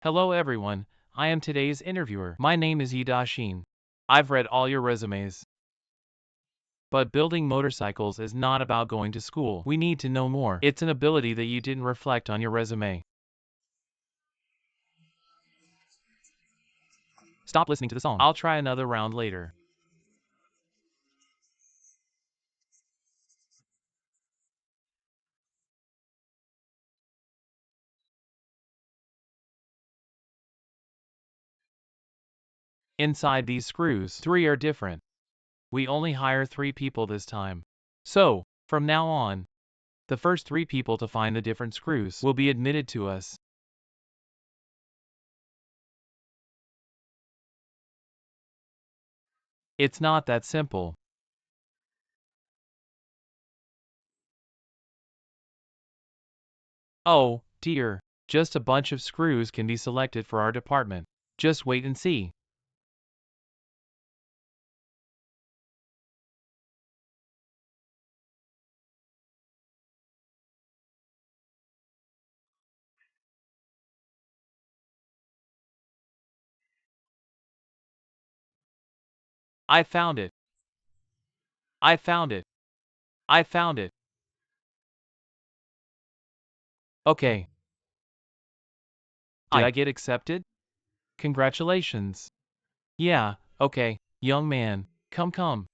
Hello everyone, I am today's interviewer. My name is Yidashin. I've read all your resumes. But building motorcycles is not about going to school. We need to know more. It's an ability that you didn't reflect on your resume. Stop listening to the song. I'll try another round later. Inside these screws, 3 are different. We only hire 3 people this time. So, from now on, the first 3 people to find the different screws will be admitted to us. It's not that simple. Oh, dear. Just a bunch of screws can be selected for our department. Just wait and see. I found it. I found it. I found it. Okay. Did I get accepted? Congratulations. Yeah, okay, young man, come.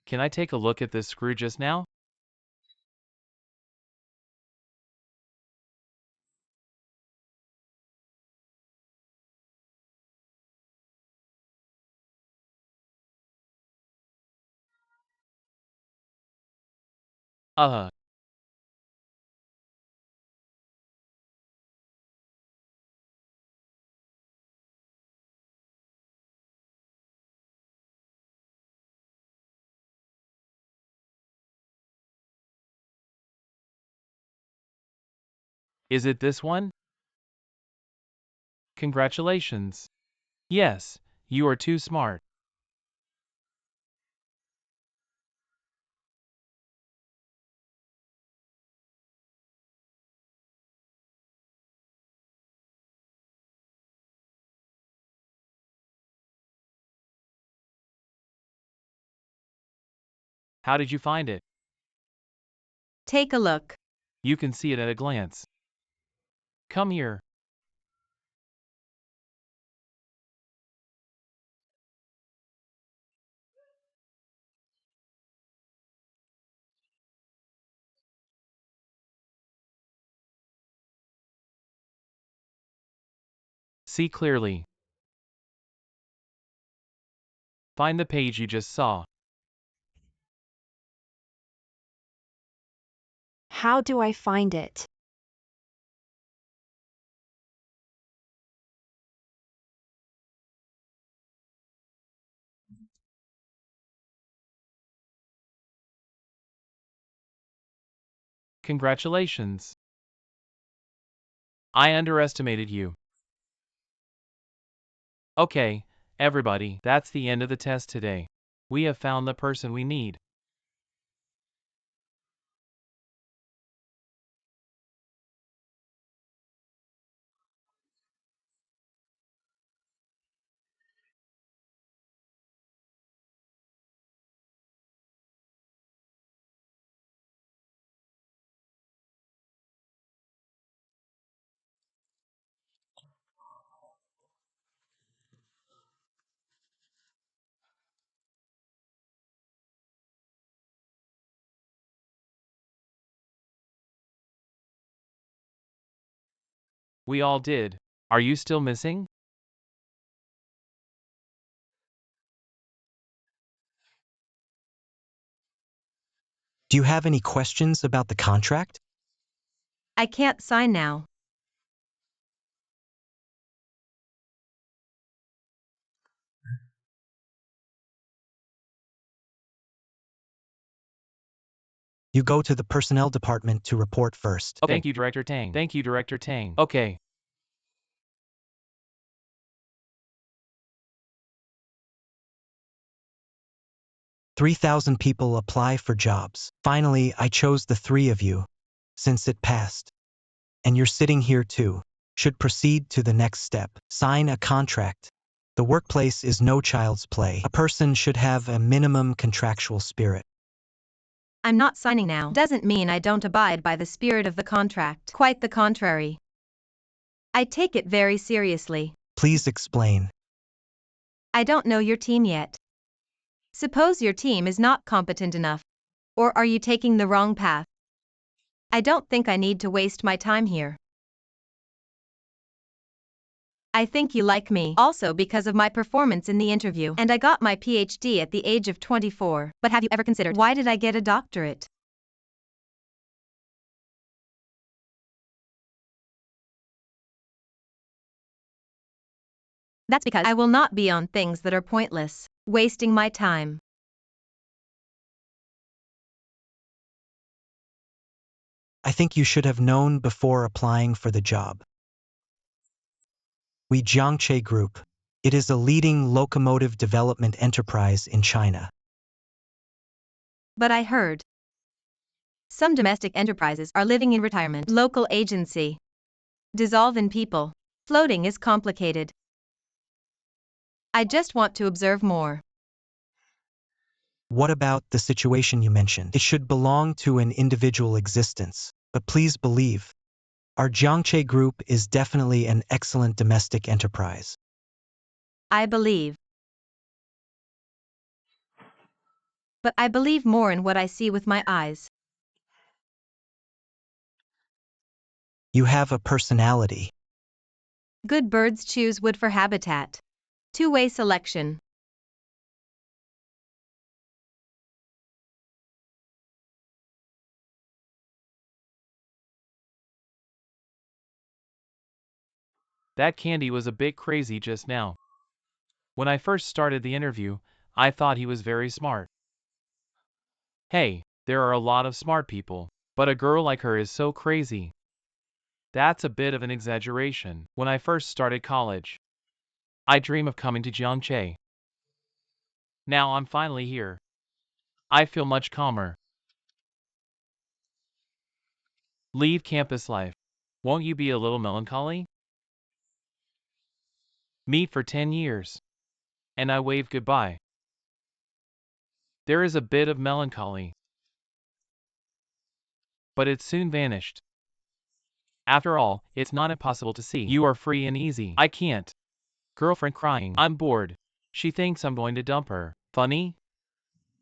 Can I take a look at this screw just now? Uh, is it this one? Congratulations. Yes, you are too smart. How did you find it? Take a look. You can see it at a glance. Come here. See clearly. Find the page you just saw. How do I find it? Congratulations. I underestimated you. Okay, everybody, that's the end of the test today. We have found the person we need. We all did. Are you still missing? Do you have any questions about the contract? I can't sign now. You go to the personnel department to report first. Okay. Thank you, Director Tang. Thank you, Director Tang. Okay. 3,000 people apply for jobs. Finally, I chose the 3 of you, since it passed. And you're sitting here too. should proceed to the next step. Sign a contract. The workplace is no child's play. A person should have a minimum contractual spirit. I'm not signing now. Doesn't mean I don't abide by the spirit of the contract. Quite the contrary. I take it very seriously. Please explain. I don't know your team yet. Suppose your team is not competent enough. Or are you taking the wrong path? I don't think I need to waste my time here. I think you like me also because of my performance in the interview, and I got my PhD at the age of 24. But have you ever considered why did I get a doctorate? That's because I will not be on things that are pointless, wasting my time. I think you should have known before applying for the job. We Jiangche Group. It is a leading locomotive development enterprise in China. But I heard some domestic enterprises are living in retirement. Local agency. Dissolve in people. Floating is complicated. I just want to observe more. What about the situation you mentioned? It should belong to an individual existence. But please believe, our Jiangche Group is definitely an excellent domestic enterprise. I believe. But I believe more in what I see with my eyes. You have a personality. Good birds choose wood for habitat. Two-way selection. That candy was a bit crazy just now. When I first started the interview, I thought he was very smart. Hey, there are a lot of smart people, but a girl like her is so crazy. That's a bit of an exaggeration. When I first started college, I dream of coming to Jiangche. Now I'm finally here. I feel much calmer. Leave campus life. Won't you be a little melancholy? Meet for 10 years. And I wave goodbye. There is a bit of melancholy, but it soon vanished. After all, it's not impossible to see. You are free and easy. I can't. Girlfriend crying. I'm bored. She thinks I'm going to dump her. Funny?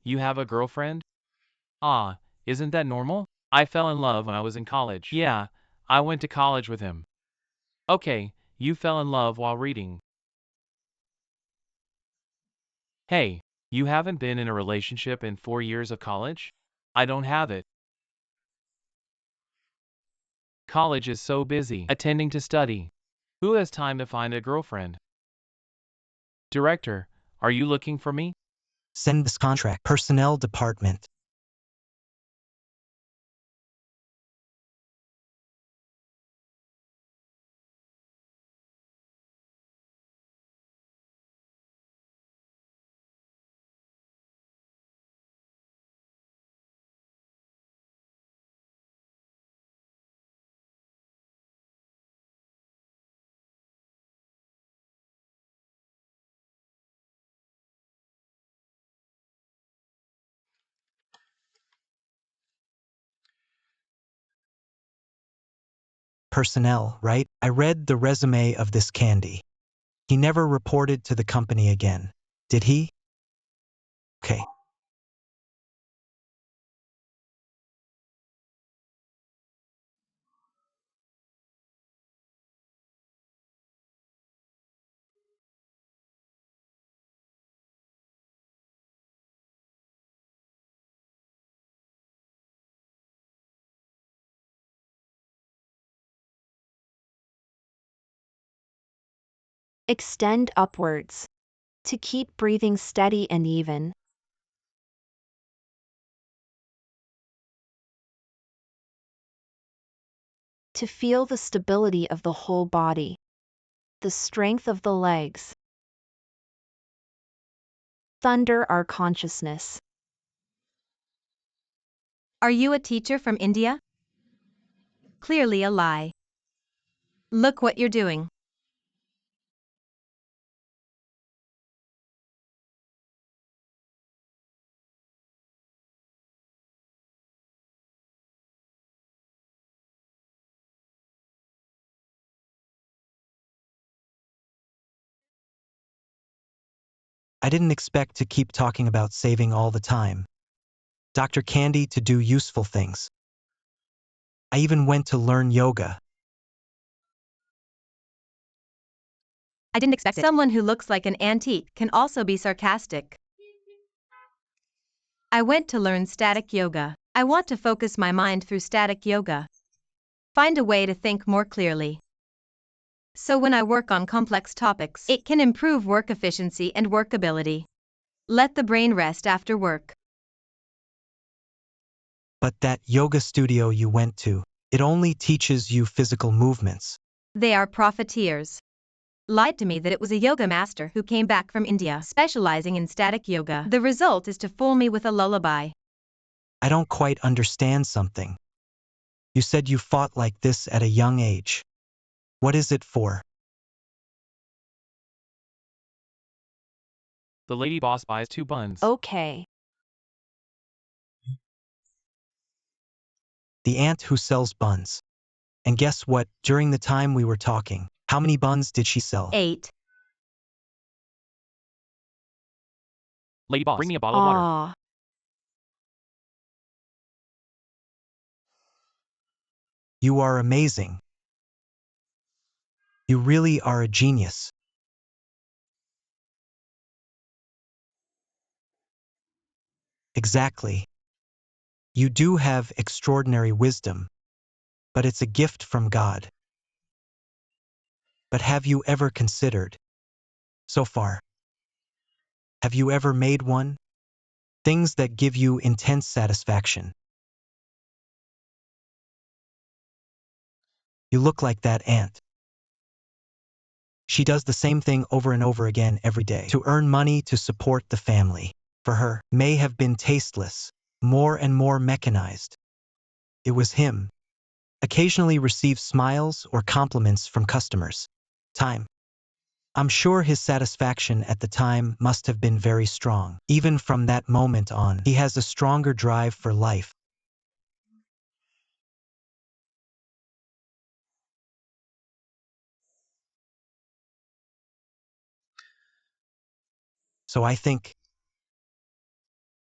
You have a girlfriend? Ah, isn't that normal? I fell in love when I was in college. Yeah, I went to college with him. Okay, you fell in love while reading. Hey, you haven't been in a relationship in 4 years of college? I don't have it. College is so busy attending to study. Who has time to find a girlfriend? Director, are you looking for me? Send this contract. Personnel Department. Personnel, right? I read the resume of this candy. He never reported to the company again. Did he? Okay. Extend upwards. To keep breathing steady and even. To feel the stability of the whole body. The strength of the legs. Thunder our consciousness. Are you a teacher from India? Clearly a lie. Look what you're doing. I didn't expect to keep talking about saving all the time. Dr. Candy, to do useful things. I even went to learn yoga. I didn't expect it. Someone who looks like an antique can also be sarcastic. I went to learn static yoga. I want to focus my mind through static yoga. Find a way to think more clearly. So when I work on complex topics, it can improve work efficiency and workability. Let the brain rest after work. But that yoga studio you went to, it only teaches you physical movements. They are profiteers. Lied to me that it was a yoga master who came back from India specializing in static yoga. The result is to fool me with a lullaby. I don't quite understand something. You said you fought like this at a young age. What is it for? The lady boss buys 2 buns. Okay. The aunt who sells buns. And guess what? During the time we were talking, how many buns did she sell? 8. Lady boss, bring me a bottle of water. Ah. You are amazing. You really are a genius. Exactly. You do have extraordinary wisdom, but it's a gift from God. But have you ever considered, so far, have you ever made one? Things that give you intense satisfaction. You look like that aunt. She does the same thing over and over again every day to earn money to support the family. For her, may have been tasteless, more and more mechanized. It was him. Occasionally receives smiles or compliments from customers. Time. I'm sure his satisfaction at the time must have been very strong. Even from that moment on, he has a stronger drive for life. So I think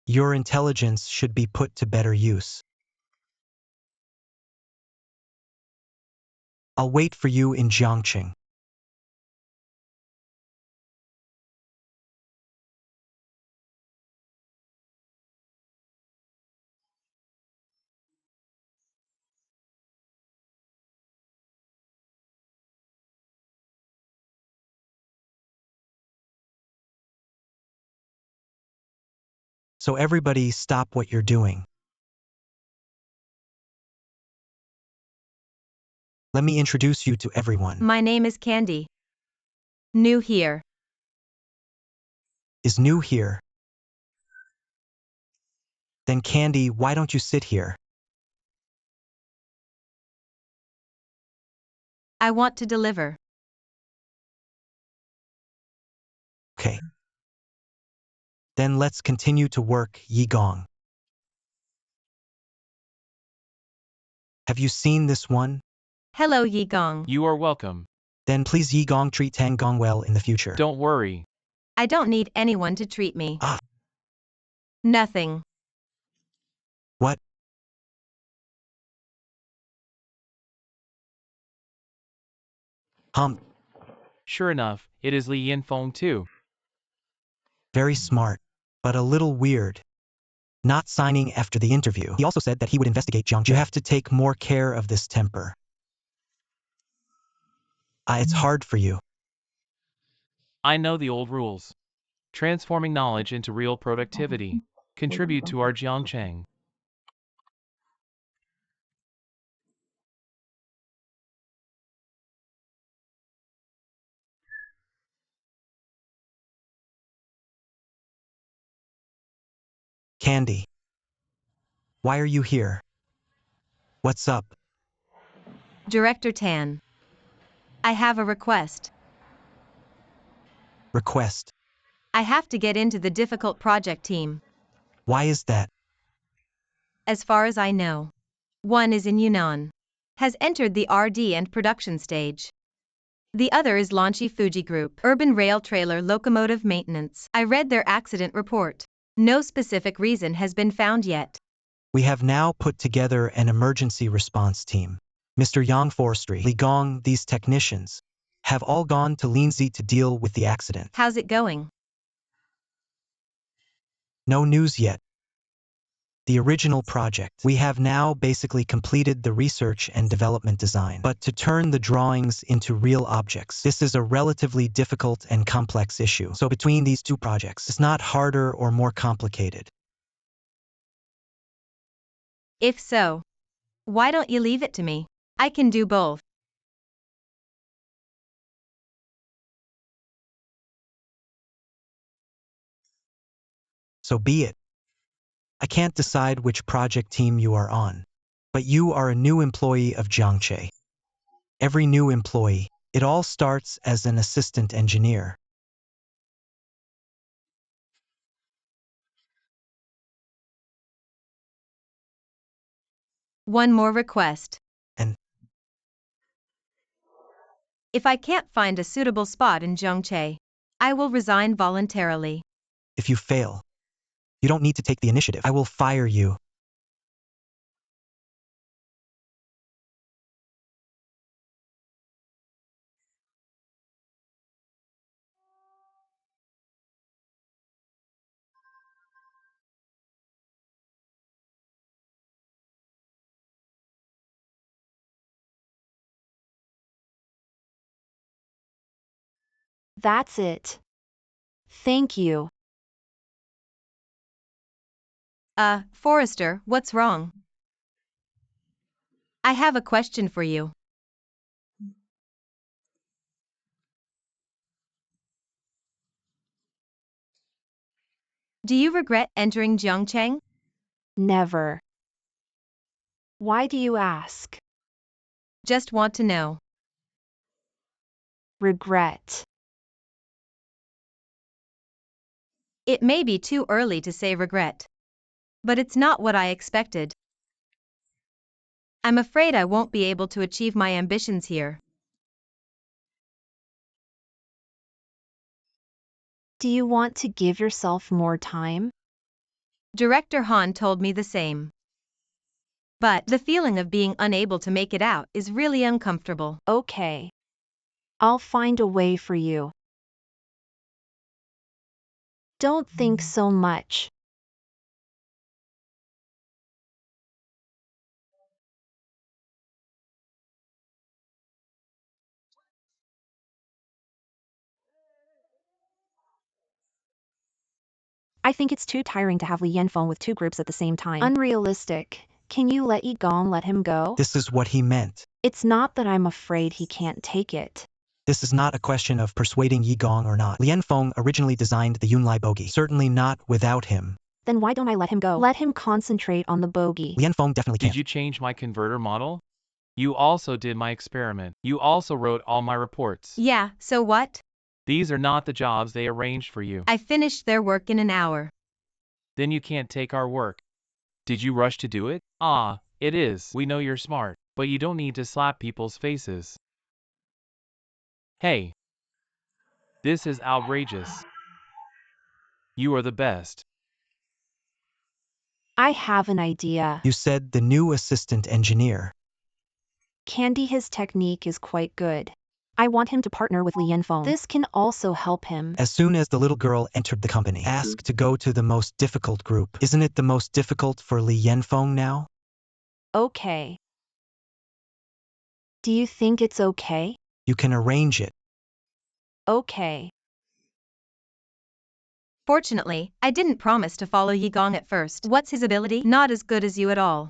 your intelligence should be put to better use. I'll wait for you in Jiangqing. So everybody stop what you're doing. Let me introduce you to everyone. My name is Candy. New here. Is new here. Then Candy, why don't you sit here? I want to deliver. Okay. Then let's continue to work, Yi Gong. Have you seen this one? Hello, Yi Gong. You are welcome. Then please Yi Gong treat Tang Gong well in the future. Don't worry. I don't need anyone to treat me. Ah. Nothing. What? Sure enough, it is Li Yinfeng too. Very smart, but a little weird. Not signing after the interview. He also said that he would investigate Jiangqing. You have to take more care of this temper. It's hard for you. I know the old rules. Transforming knowledge into real productivity. Contribute to our Jiangcheng. Candy. Why are you here? What's up? Director Tan. I have a request. Request. I have to get into the difficult project team. Why is that? As far as I know, one is in Yunnan. Has entered the RD and production stage. The other is Launchi Fuji Group, Urban Rail Trailer Locomotive Maintenance. I read their accident report. No specific reason has been found yet. We have now put together an emergency response team. Mr. Yang Forestry, Li Gong, these technicians have all gone to Linzi to deal with the accident. How's it going? No news yet. The original project. We have now basically completed the research and development design. But to turn the drawings into real objects, this is a relatively difficult and complex issue. So between these two projects, it's not harder or more complicated. If so, why don't you leave it to me? I can do both. So be it. I can't decide which project team you are on, but you are a new employee of Jiangche. Every new employee, it all starts as an assistant engineer. One more request. And If I can't find a suitable spot in Zhengche, I will resign voluntarily. if you fail, you don't need to take the initiative. I will fire you. That's it. Thank you. Forrester, what's wrong? I have a question for you. Do you regret entering Zhengcheng? Never. Why do you ask? Just want to know. Regret. It may be too early to say regret, but it's not what I expected. I'm afraid I won't be able to achieve my ambitions here. Do you want to give yourself more time? Director Han told me the same. But the feeling of being unable to make it out is really uncomfortable. Okay. I'll find a way for you. Don't think so much. I think it's too tiring to have Li Yanfeng with two groups at the same time. Unrealistic. Can you let Yi Gong let him go? This is what he meant. It's not that I'm afraid he can't take it. This is not a question of persuading Yi Gong or not. Lian Feng originally designed the Yunlai bogey. Certainly not without him. Then why don't I let him go? Let him concentrate on the bogey. Lian Feng definitely can't. Did you change my converter model? You also did my experiment. You also wrote all my reports. Yeah, so what? These are not the jobs they arranged for you. I finished their work in an hour. Then you can't take our work. Did you rush to do it? Ah, it is. We know you're smart, but you don't need to slap people's faces. Hey. This is outrageous. You are the best. I have an idea. You said the new assistant engineer. Candy, his technique is quite good. I want him to partner with Li Yanfeng. This can also help him. As soon as the little girl entered the company, asked to go to the most difficult group. Isn't it the most difficult for Li Yanfeng now? Okay. Do you think it's okay? You can arrange it. Okay. Fortunately, I didn't promise to follow Yi Gong at first. What's his ability? Not as good as you at all.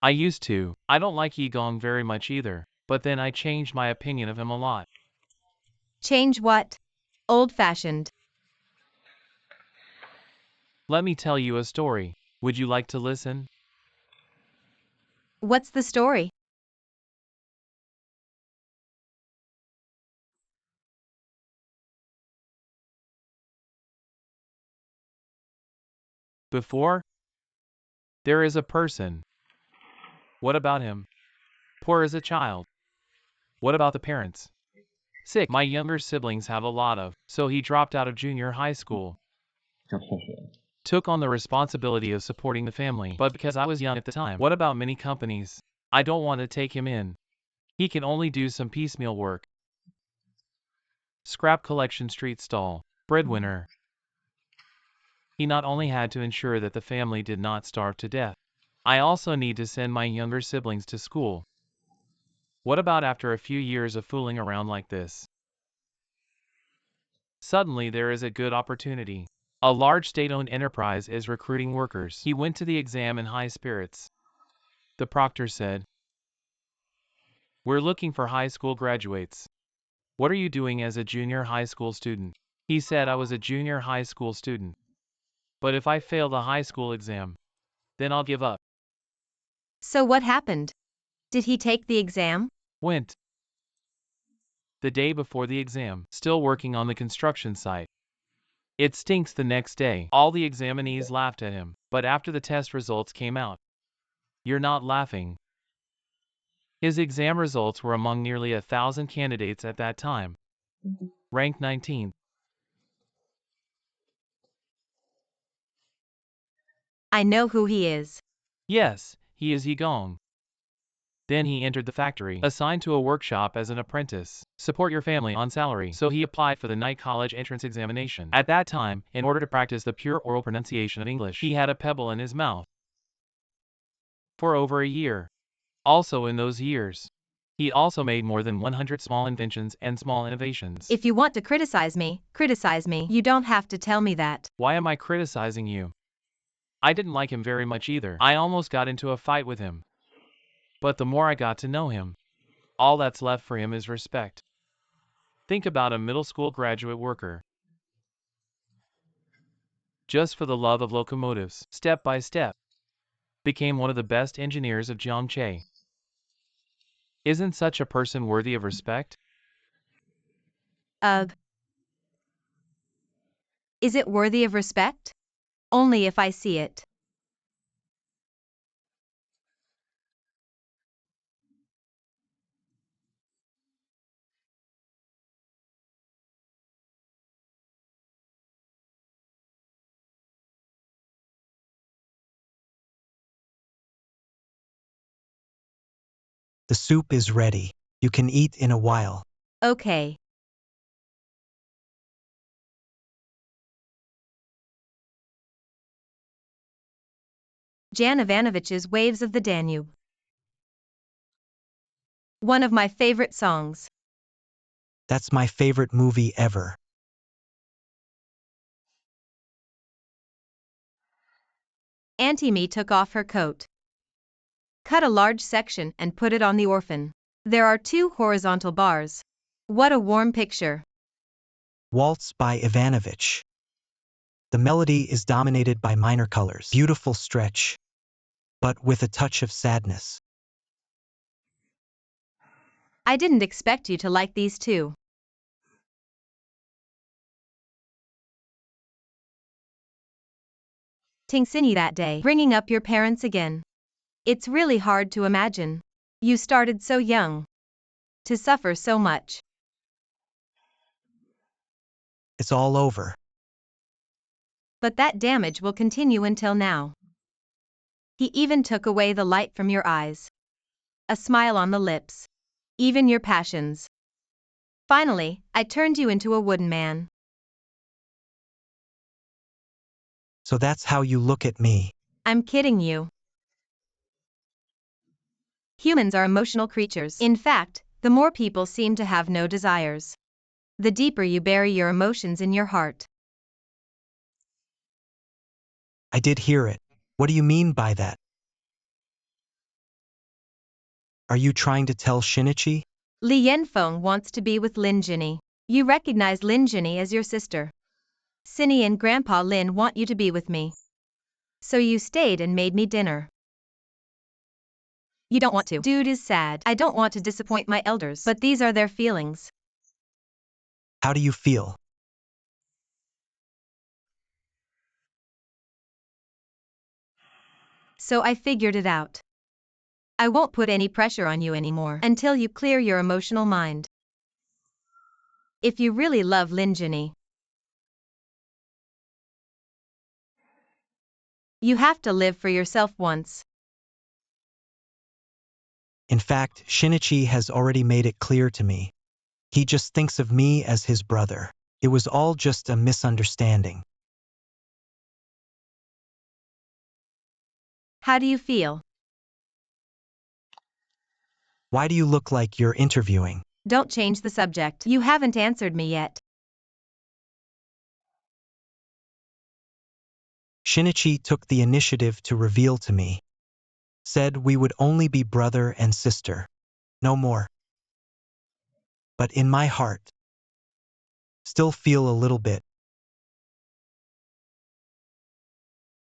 I used to. I don't like Yi Gong very much either, but then I changed my opinion of him a lot. Change what? Old-fashioned. Let me tell you a story. Would you like to listen? What's the story? Before, there is a person. What about him? Poor as a child. What about the parents? Sick. My younger siblings have a lot of, so he dropped out of junior high school. Took on the responsibility of supporting the family, but because I was young at the time. What about many companies? I don't want to take him in. He can only do some piecemeal work. Scrap collection street stall. Breadwinner. He not only had to ensure that the family did not starve to death, I also need to send my younger siblings to school. What about after a few years of fooling around like this? Suddenly there is a good opportunity. A large state-owned enterprise is recruiting workers. He went to the exam in high spirits. The proctor said, "We're looking for high school graduates. What are you doing as a junior high school student?" He said I was a junior high school student. But if I fail the high school exam, then I'll give up. So what happened? Did he take the exam? Went. The day before the exam, still working on the construction site. It stinks the next day. All the examinees laughed at him, but after the test results came out, you're not laughing. His exam results were among nearly 1,000 candidates at that time, ranked 19th. I know who he is. Yes, he is Yigong. Then he entered the factory, assigned to a workshop as an apprentice. Support your family on salary. So he applied for the night college entrance examination. At that time, in order to practice the pure oral pronunciation of English, he had a pebble in his mouth for over a year. Also in those years, he also made more than 100 small inventions and small innovations. If you want to criticize me, criticize me. You don't have to tell me that. Why am I criticizing you? I didn't like him very much either. I almost got into a fight with him. But the more I got to know him, all that's left for him is respect. Think about a middle school graduate worker. Just for the love of locomotives, step by step, became one of the best engineers of Jiangche. Isn't such a person worthy of respect? Ugh. Is it worthy of respect? Only if I see it. The soup is ready. You can eat in a while. Okay. Jan Ivanovich's Waves of the Danube. One of my favorite songs. That's my favorite movie ever. Auntie Me took off her coat, cut a large section and put it on the orphan. There are 2 horizontal bars. What a warm picture. Waltz by Ivanovich. The melody is dominated by minor colors. Beautiful stretch, but with a touch of sadness. I didn't expect you to like these 2. Tingsini that day, bringing up your parents again. It's really hard to imagine. You started so young. To suffer so much. It's all over. But that damage will continue until now. He even took away the light from your eyes. A smile on the lips. Even your passions. Finally, I turned you into a wooden man. So that's how you look at me. I'm kidding you. Humans are emotional creatures. In fact, the more people seem to have no desires, the deeper you bury your emotions in your heart. I did hear it. What do you mean by that? Are you trying to tell Shinichi? Li Yanfeng wants to be with Lin Jinny. You recognize Lin Jinny as your sister. Cindy and Grandpa Lin want you to be with me. So you stayed and made me dinner. You don't want to. Dude is sad. I don't want to disappoint my elders, but these are their feelings. How do you feel? So I figured it out. I won't put any pressure on you anymore until you clear your emotional mind. If you really love Linjini, you have to live for yourself once. In fact, Shinichi has already made it clear to me. He just thinks of me as his brother. It was all just a misunderstanding. How do you feel? Why do you look like you're interviewing? Don't change the subject. You haven't answered me yet. Shinichi took the initiative to reveal to me. Said we would only be brother and sister. No more. But in my heart, still feel a little bit.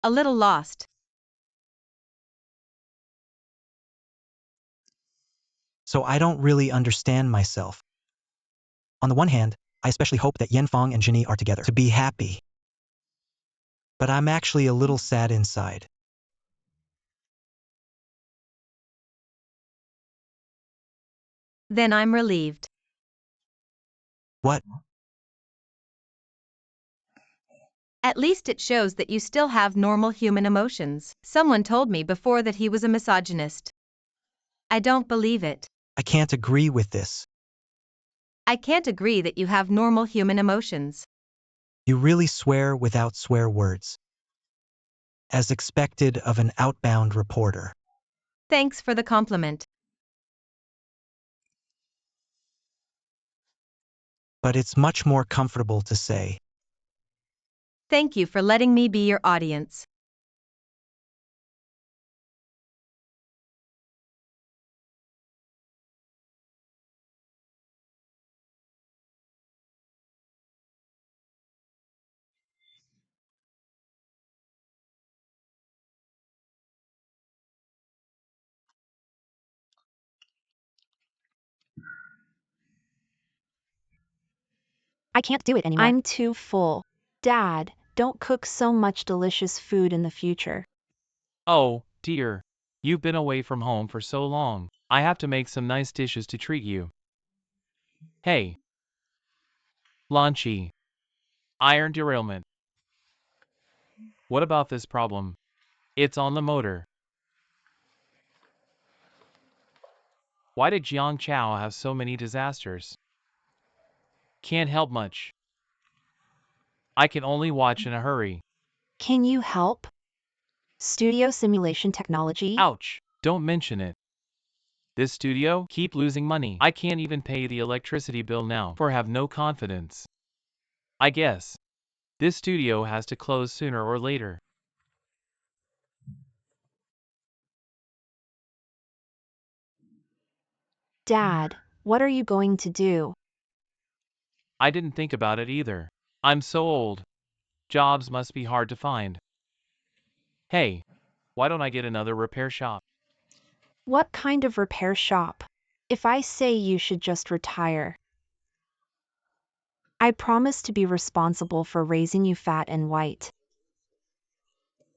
A little lost. So I don't really understand myself. On the one hand, I especially hope that Yenfeng and Jinny are together to be happy. But I'm actually a little sad inside. Then I'm relieved. What? At least it shows that you still have normal human emotions. Someone told me before that he was a misogynist. I don't believe it. I can't agree with this. I can't agree that you have normal human emotions. You really swear without swear words. As expected of an outbound reporter. Thanks for the compliment. But it's much more comfortable to say. Thank you for letting me be your audience. I can't do it anymore. I'm too full. Dad, don't cook so much delicious food in the future. Oh, dear. You've been away from home for so long. I have to make some nice dishes to treat you. Hey. Launchy. Iron derailment. What about this problem? It's on the motor. Why did Jiang Chao have so many disasters? Can't help much. I can only watch in a hurry. Can you help? Studio simulation technology? Ouch. Don't mention it. This studio keep losing money. I can't even pay the electricity bill now for have no confidence. I guess this studio has to close sooner or later. Dad, what are you going to do? I didn't think about it either. I'm so old. Jobs must be hard to find. Hey, why don't I get another repair shop? What kind of repair shop? If I say you should just retire. I promise to be responsible for raising you fat and white.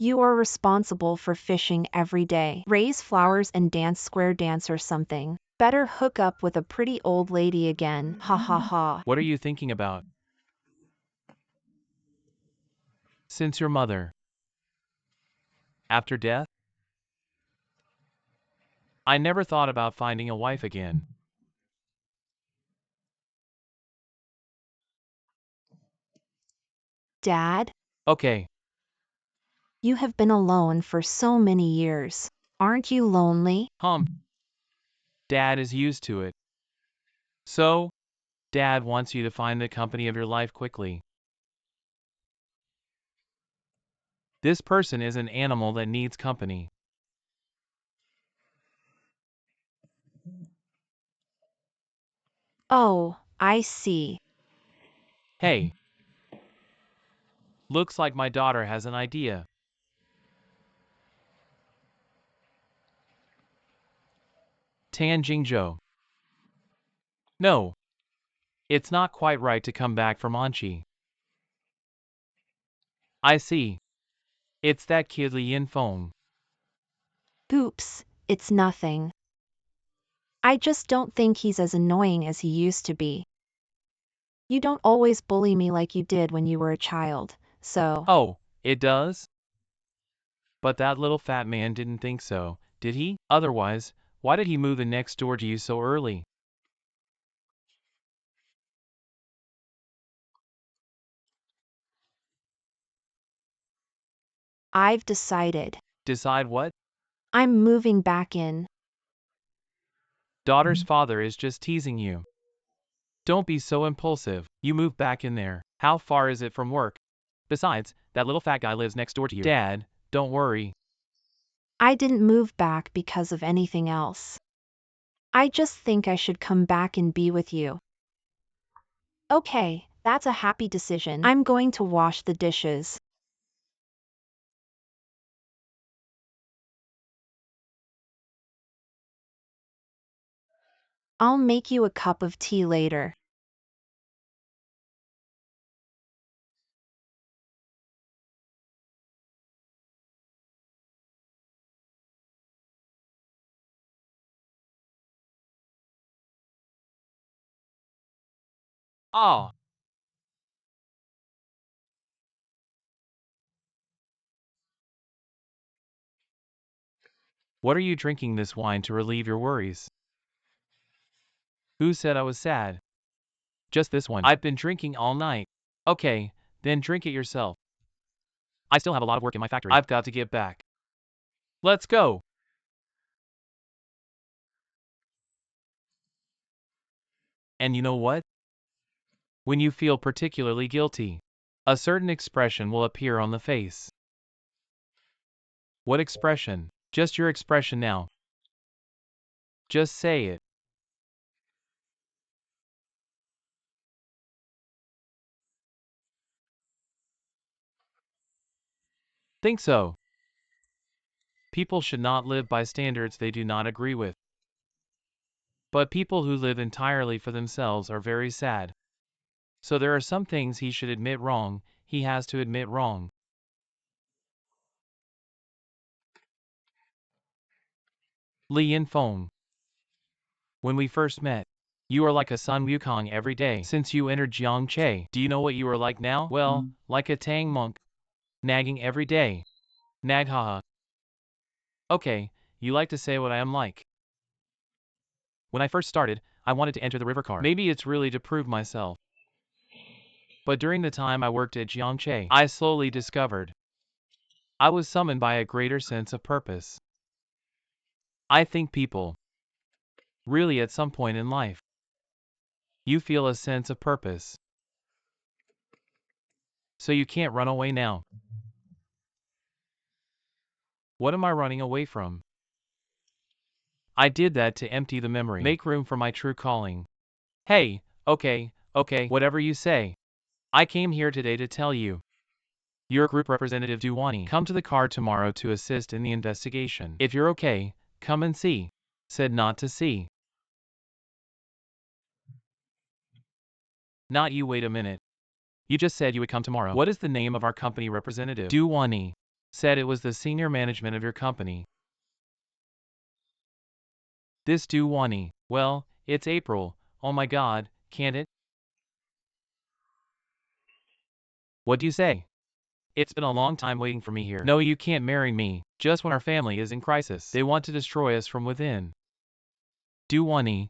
You are responsible for fishing every day. Raise flowers and dance square dance or something. Better hook up with a pretty old lady again. Ha ha ha. What are you thinking about? Since your mother. After death? I never thought about finding a wife again. Dad, Okay, you have been alone for so many years. Aren't you lonely? Dad is used to it. So, Dad wants you to find the company of your life quickly. This person is an animal that needs company. Oh, I see. Hey, looks like my daughter has an idea. Tan Jingzhou. No, it's not quite right to come back from Anqi. I see. It's that kid Li Yinfeng. Oops, it's nothing. I just don't think he's as annoying as he used to be. You don't always bully me like you did when you were a child, so. Oh, it does? But that little fat man didn't think so, did he? Otherwise, why did he move in next door to you so early? I've decided. Decide what? I'm moving back in. Daughter's father is just teasing you. Don't be so impulsive. You move back in there. How far is it from work? Besides, that little fat guy lives next door to you. Dad, don't worry. I didn't move back because of anything else. I just think I should come back and be with you. Okay, that's a happy decision. I'm going to wash the dishes. I'll make you a cup of tea later. Ah, what are you drinking this wine to relieve your worries? Who said I was sad? Just this one. I've been drinking all night. Okay, then drink it yourself. I still have a lot of work in my factory. I've got to get back. Let's go. And you know what? When you feel particularly guilty, a certain expression will appear on the face. What expression? Just your expression now. Just say it. Think so. People should not live by standards they do not agree with. But people who live entirely for themselves are very sad. So there are some things he should admit wrong, he has to admit wrong. Li and Feng. When we first met, you were like a Sun Wukong every day since you entered Jiangche. Do you know what you are like now? Well, like a Tang monk. Nagging every day. Nag haha. Okay, you like to say what I am like. When I first started, I wanted to enter the river car. Maybe it's really to prove myself. But during the time I worked at Jiangche, I slowly discovered I was summoned by a greater sense of purpose. I think people, really at some point in life, you feel a sense of purpose. So you can't run away now. What am I running away from? I did that to empty the memory, make room for my true calling. Hey, okay, whatever you say. I came here today to tell you. Your group representative Duwani come to the car tomorrow to assist in the investigation. If you're okay, come and see. Said not to see. Not you, wait a minute. You just said you would come tomorrow. What is the name of our company representative? Duwani. Said it was the senior management of your company. This Duwani. Well, it's April. Oh my god, can't it? What do you say? It's been a long time waiting for me here. No, you can't marry me, just when our family is in crisis. They want to destroy us from within. Duwani,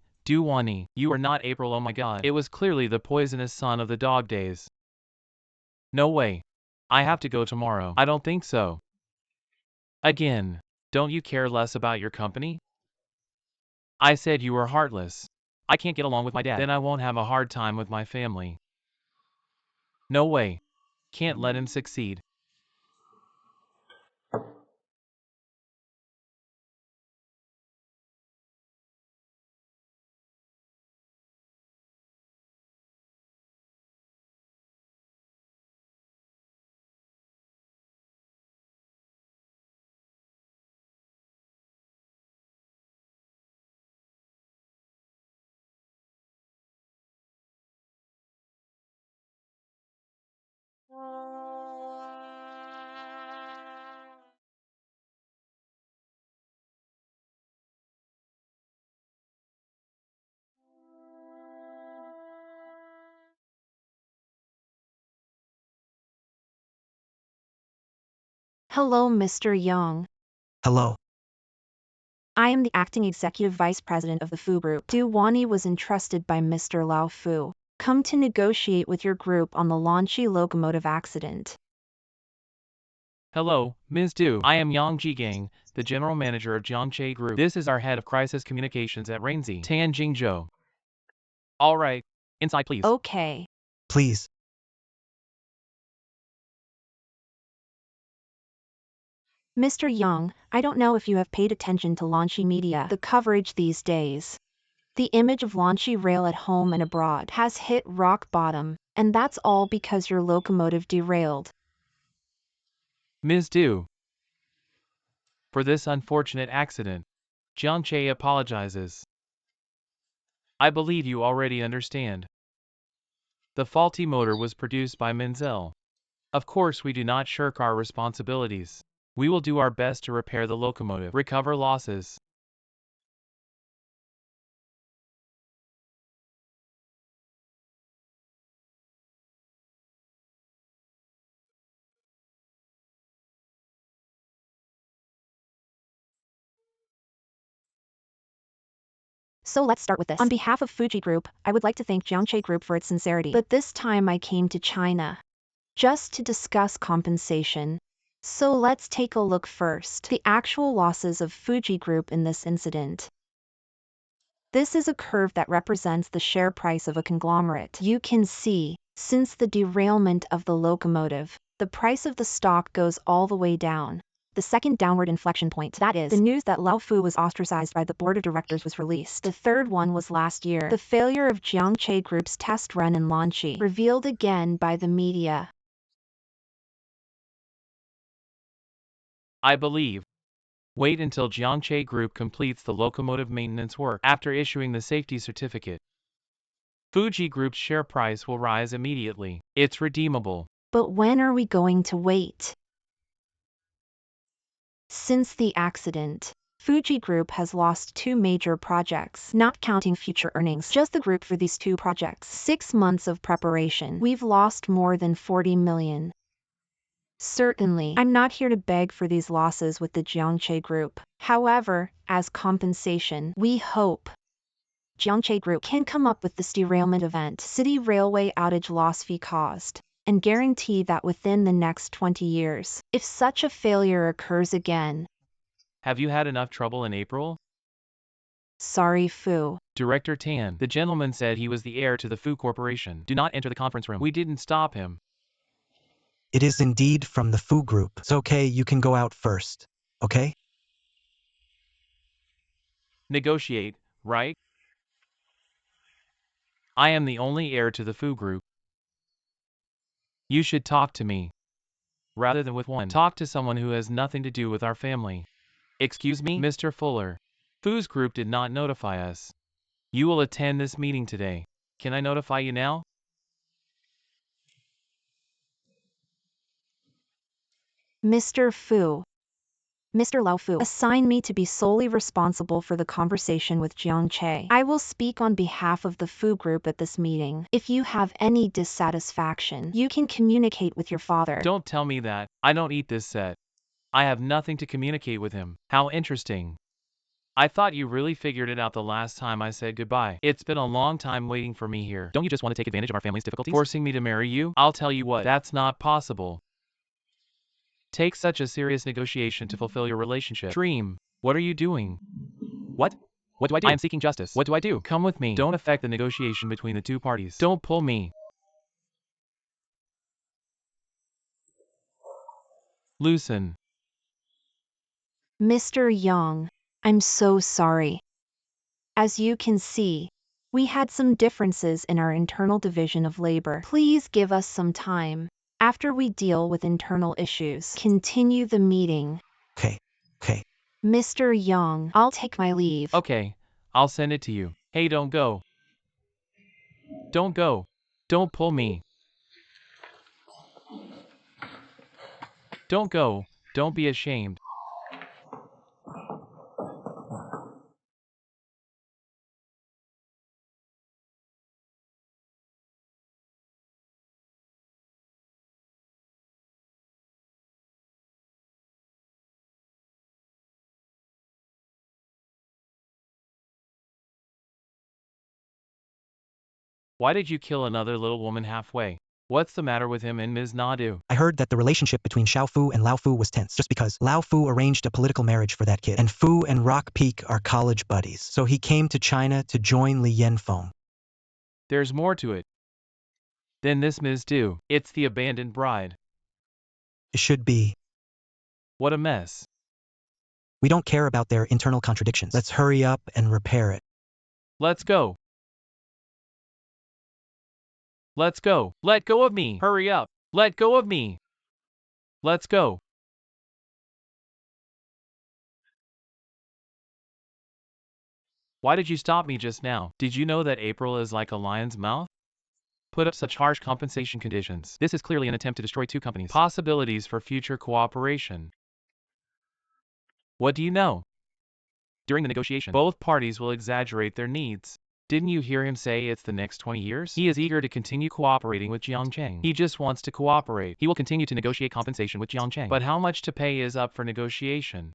you are not April, oh my god. It was clearly the poisonous son of the dog days. No way. I have to go tomorrow. I don't think so. Again, don't you care less about your company? I said you were heartless. I can't get along with my dad. Then I won't have a hard time with my family. No way. Can't let him succeed. Hello, Mr. Young. Hello. I am the acting executive vice president of the Fu Group. Du Wani was entrusted by Mr. Lao Fu. Come to negotiate with your group on the Lanchi locomotive accident. Hello, Ms. Du. I am Yang Jigang, the general manager of Jiangche Group. This is our head of crisis communications at Rainzi, Tan Jingzhou. All right, inside please. Okay. Please. Mr. Young, I don't know if you have paid attention to Lanchi media, the coverage these days. The image of Lanchi rail at home and abroad has hit rock bottom, and that's all because your locomotive derailed. Ms. Du. For this unfortunate accident, Jiangche apologizes. I believe you already understand. The faulty motor was produced by Menzel. Of course we do not shirk our responsibilities. We will do our best to repair the locomotive, recover losses. So let's start with this. On behalf of Fuji Group, I would like to thank Jiangche Group for its sincerity. But this time I came to China just to discuss compensation. So let's take a look first. The actual losses of Fuji Group in this incident. This is a curve that represents the share price of a conglomerate. You can see, since the derailment of the locomotive, the price of the stock goes all the way down. The second downward inflection point, that is, the news that Lao Fu was ostracized by the board of directors was released. The third one was last year. The failure of Jiangche Group's test run in Lanchi, revealed again by the media. I believe. Wait until Jiangche Group completes the locomotive maintenance work after issuing the safety certificate. Fuji Group's share price will rise immediately. It's redeemable. But when are we going to wait? Since the accident, Fuji Group has lost 2 major projects, not counting future earnings, just the group for these 2 projects. 6 months of preparation. We've lost more than 40 million. Certainly, I'm not here to beg for these losses with the Jiangche Group. However, as compensation, we hope Jiangche Group can come up with this derailment event, city railway outage loss fee caused, and guarantee that within the next 20 years, if such a failure occurs again. Have you had enough trouble in April? Sorry, Fu. Director Tan, the gentleman said he was the heir to the Fu Corporation. Do not enter the conference room. We didn't stop him. It is indeed from the Fu Group. It's okay, you can go out first. Okay? Negotiate, right? I am the only heir to the Fu Group. You should talk to me. Rather than with one, talk to someone who has nothing to do with our family. Excuse me, Mr. Fuller. Fu's group did not notify us. You will attend this meeting today. Can I notify you now? Mr. Fu. Mr. Lao Fu, assign me to be solely responsible for the conversation with Jiangche. I will speak on behalf of the Fu Group at this meeting. If you have any dissatisfaction, you can communicate with your father. Don't tell me that. I don't eat this set. I have nothing to communicate with him. How interesting. I thought you really figured it out the last time I said goodbye. It's been a long time waiting for me here. Don't you just want to take advantage of our family's difficulties? Forcing me to marry you? I'll tell you what, that's not possible. Take such a serious negotiation to fulfill your relationship dream. What are you doing? What? What do I do? I am seeking justice. What do I do? Come with me. Don't affect the negotiation between the 2 parties. Don't pull me. Loosen. Mr. Young, I'm so sorry. As you can see, we had some differences in our internal division of labor. Please give us some time. After we deal with internal issues, continue the meeting. Okay. Okay. Mr. Young, I'll take my leave. Okay, I'll send it to you. Hey, don't go. Don't go. Don't pull me. Don't go. Don't be ashamed. Why did you kill another little woman halfway? What's the matter with him and Ms. Nadu? I heard that the relationship between Xiao Fu and Lao Fu was tense just because Lao Fu arranged a political marriage for that kid, and Fu and Rock Peak are college buddies. So he came to China to join Li Yanfeng. There's more to it than this, Ms. Du. It's the abandoned bride. It should be. What a mess. We don't care about their internal contradictions. Let's hurry up and repair it. Let's go. Let's go. Let go of me. Hurry up. Let go of me. Let's go. Why did you stop me just now? Did you know that April is like a lion's mouth? Put up such harsh compensation conditions. This is clearly an attempt to destroy two companies. Possibilities for future cooperation. What do you know? During the negotiation, both parties will exaggerate their needs. Didn't you hear him say it's the next 20 years? He is eager to continue cooperating with Jiangcheng. He just wants to cooperate. He will continue to negotiate compensation with Jiangcheng. But how much to pay is up for negotiation.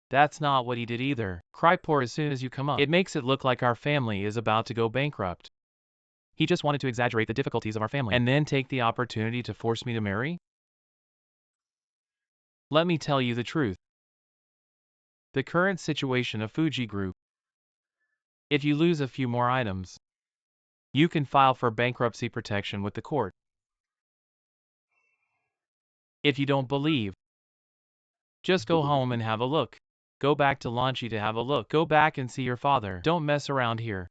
That's not what he did either. Cry poor as soon as you come up. It makes it look like our family is about to go bankrupt. He just wanted to exaggerate the difficulties of our family and then take the opportunity to force me to marry? Let me tell you the truth. The current situation of Fuji Group. If you lose a few more items, you can file for bankruptcy protection with the court. If you don't believe, just go home and have a look. Go back to Lanchi to have a look. Go back and see your father. Don't mess around here.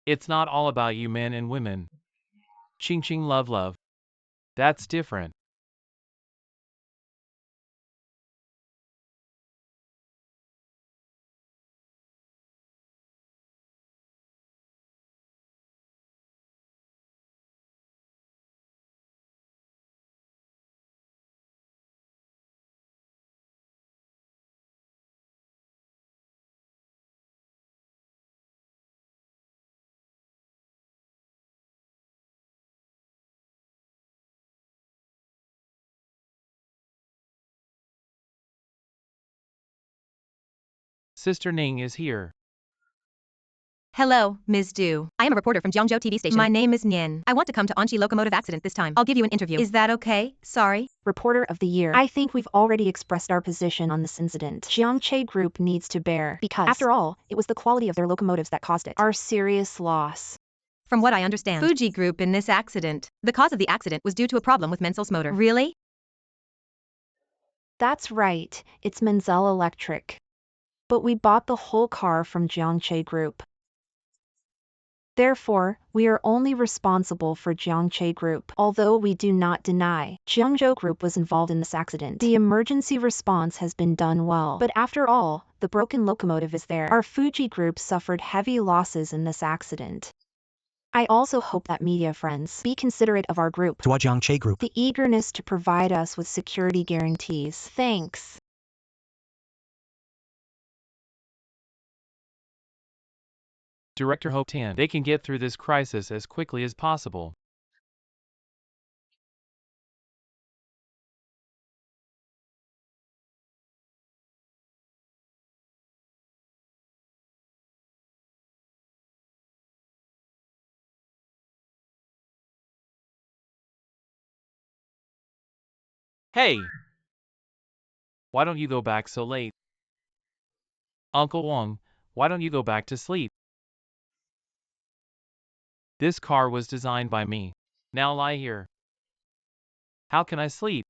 It's not all about you men and women. Ching ching love love. That's different. Sister Ning is here. Hello, Ms. Du. I am a reporter from Jiangzhou TV station. My name is Nian. I want to come to Anqi locomotive accident this time. I'll give you an interview. Is that okay? Sorry. Reporter of the Year. I think we've already expressed our position on this incident. Jiangche Group needs to bear, because, after all, it was the quality of their locomotives that caused it. Our serious loss. From what I understand, Fuji Group in this accident. The cause of the accident was due to a problem with Menzel's motor. Really? That's right, it's Menzel Electric. But we bought the whole car from Jiangche Group. Therefore, we are only responsible for Jiangche Group. Although we do not deny Jiangzhou Group was involved in this accident, the emergency response has been done well. But after all, the broken locomotive is there. Our Fuji Group suffered heavy losses in this accident. I also hope that media friends be considerate of our group. To Jiangche Group. The eagerness to provide us with security guarantees. Thanks. Director Hope Tan. They can get through this crisis as quickly as possible. Hey! Why don't you go back so late? Uncle Wong, why don't you go back to sleep? This car was designed by me. Now lie here. How can I sleep?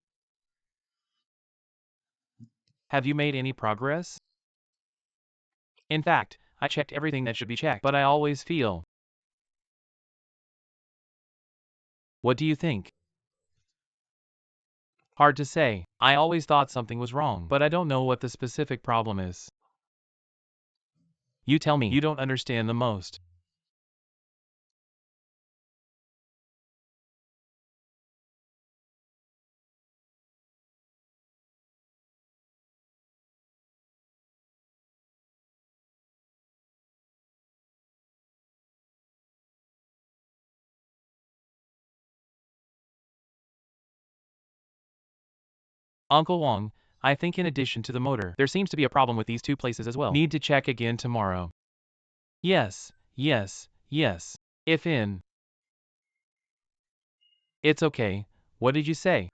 Have you made any progress? In fact, I checked everything that should be checked, but I always feel. What do you think? Hard to say. I always thought something was wrong, but I don't know what the specific problem is. You tell me. You don't understand the most. Uncle Wong, I think in addition to the motor, there seems to be a problem with these two places as well. Need to check again tomorrow. Yes, Yes, yes. If in. It's okay. What did you say?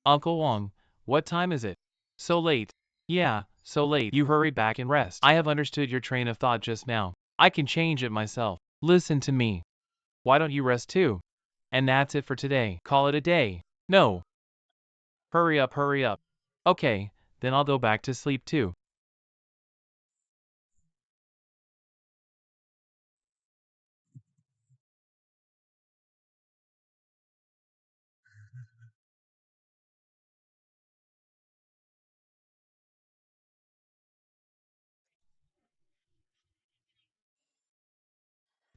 Uncle Wong, what time is it? So late. Yeah, so late. You hurry back and rest. I have understood your train of thought just now. I can change it myself. Listen to me. Why don't you rest too? And that's it for today. Call it a day. No. Hurry up, hurry up. Okay, then I'll go back to sleep too.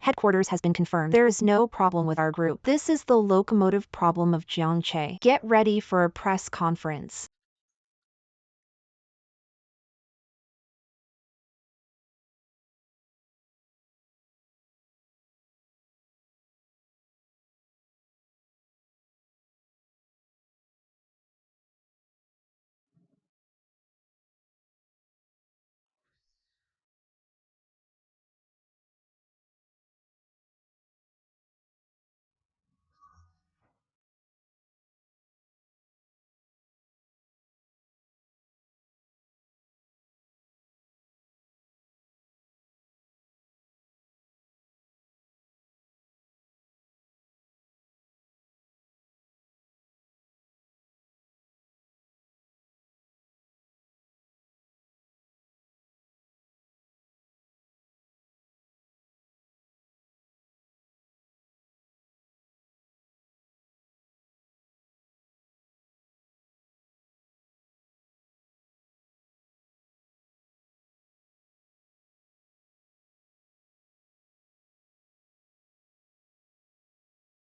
Headquarters has been confirmed. There is no problem with our group. This is the locomotive problem of Jiangche. Get ready for a press conference.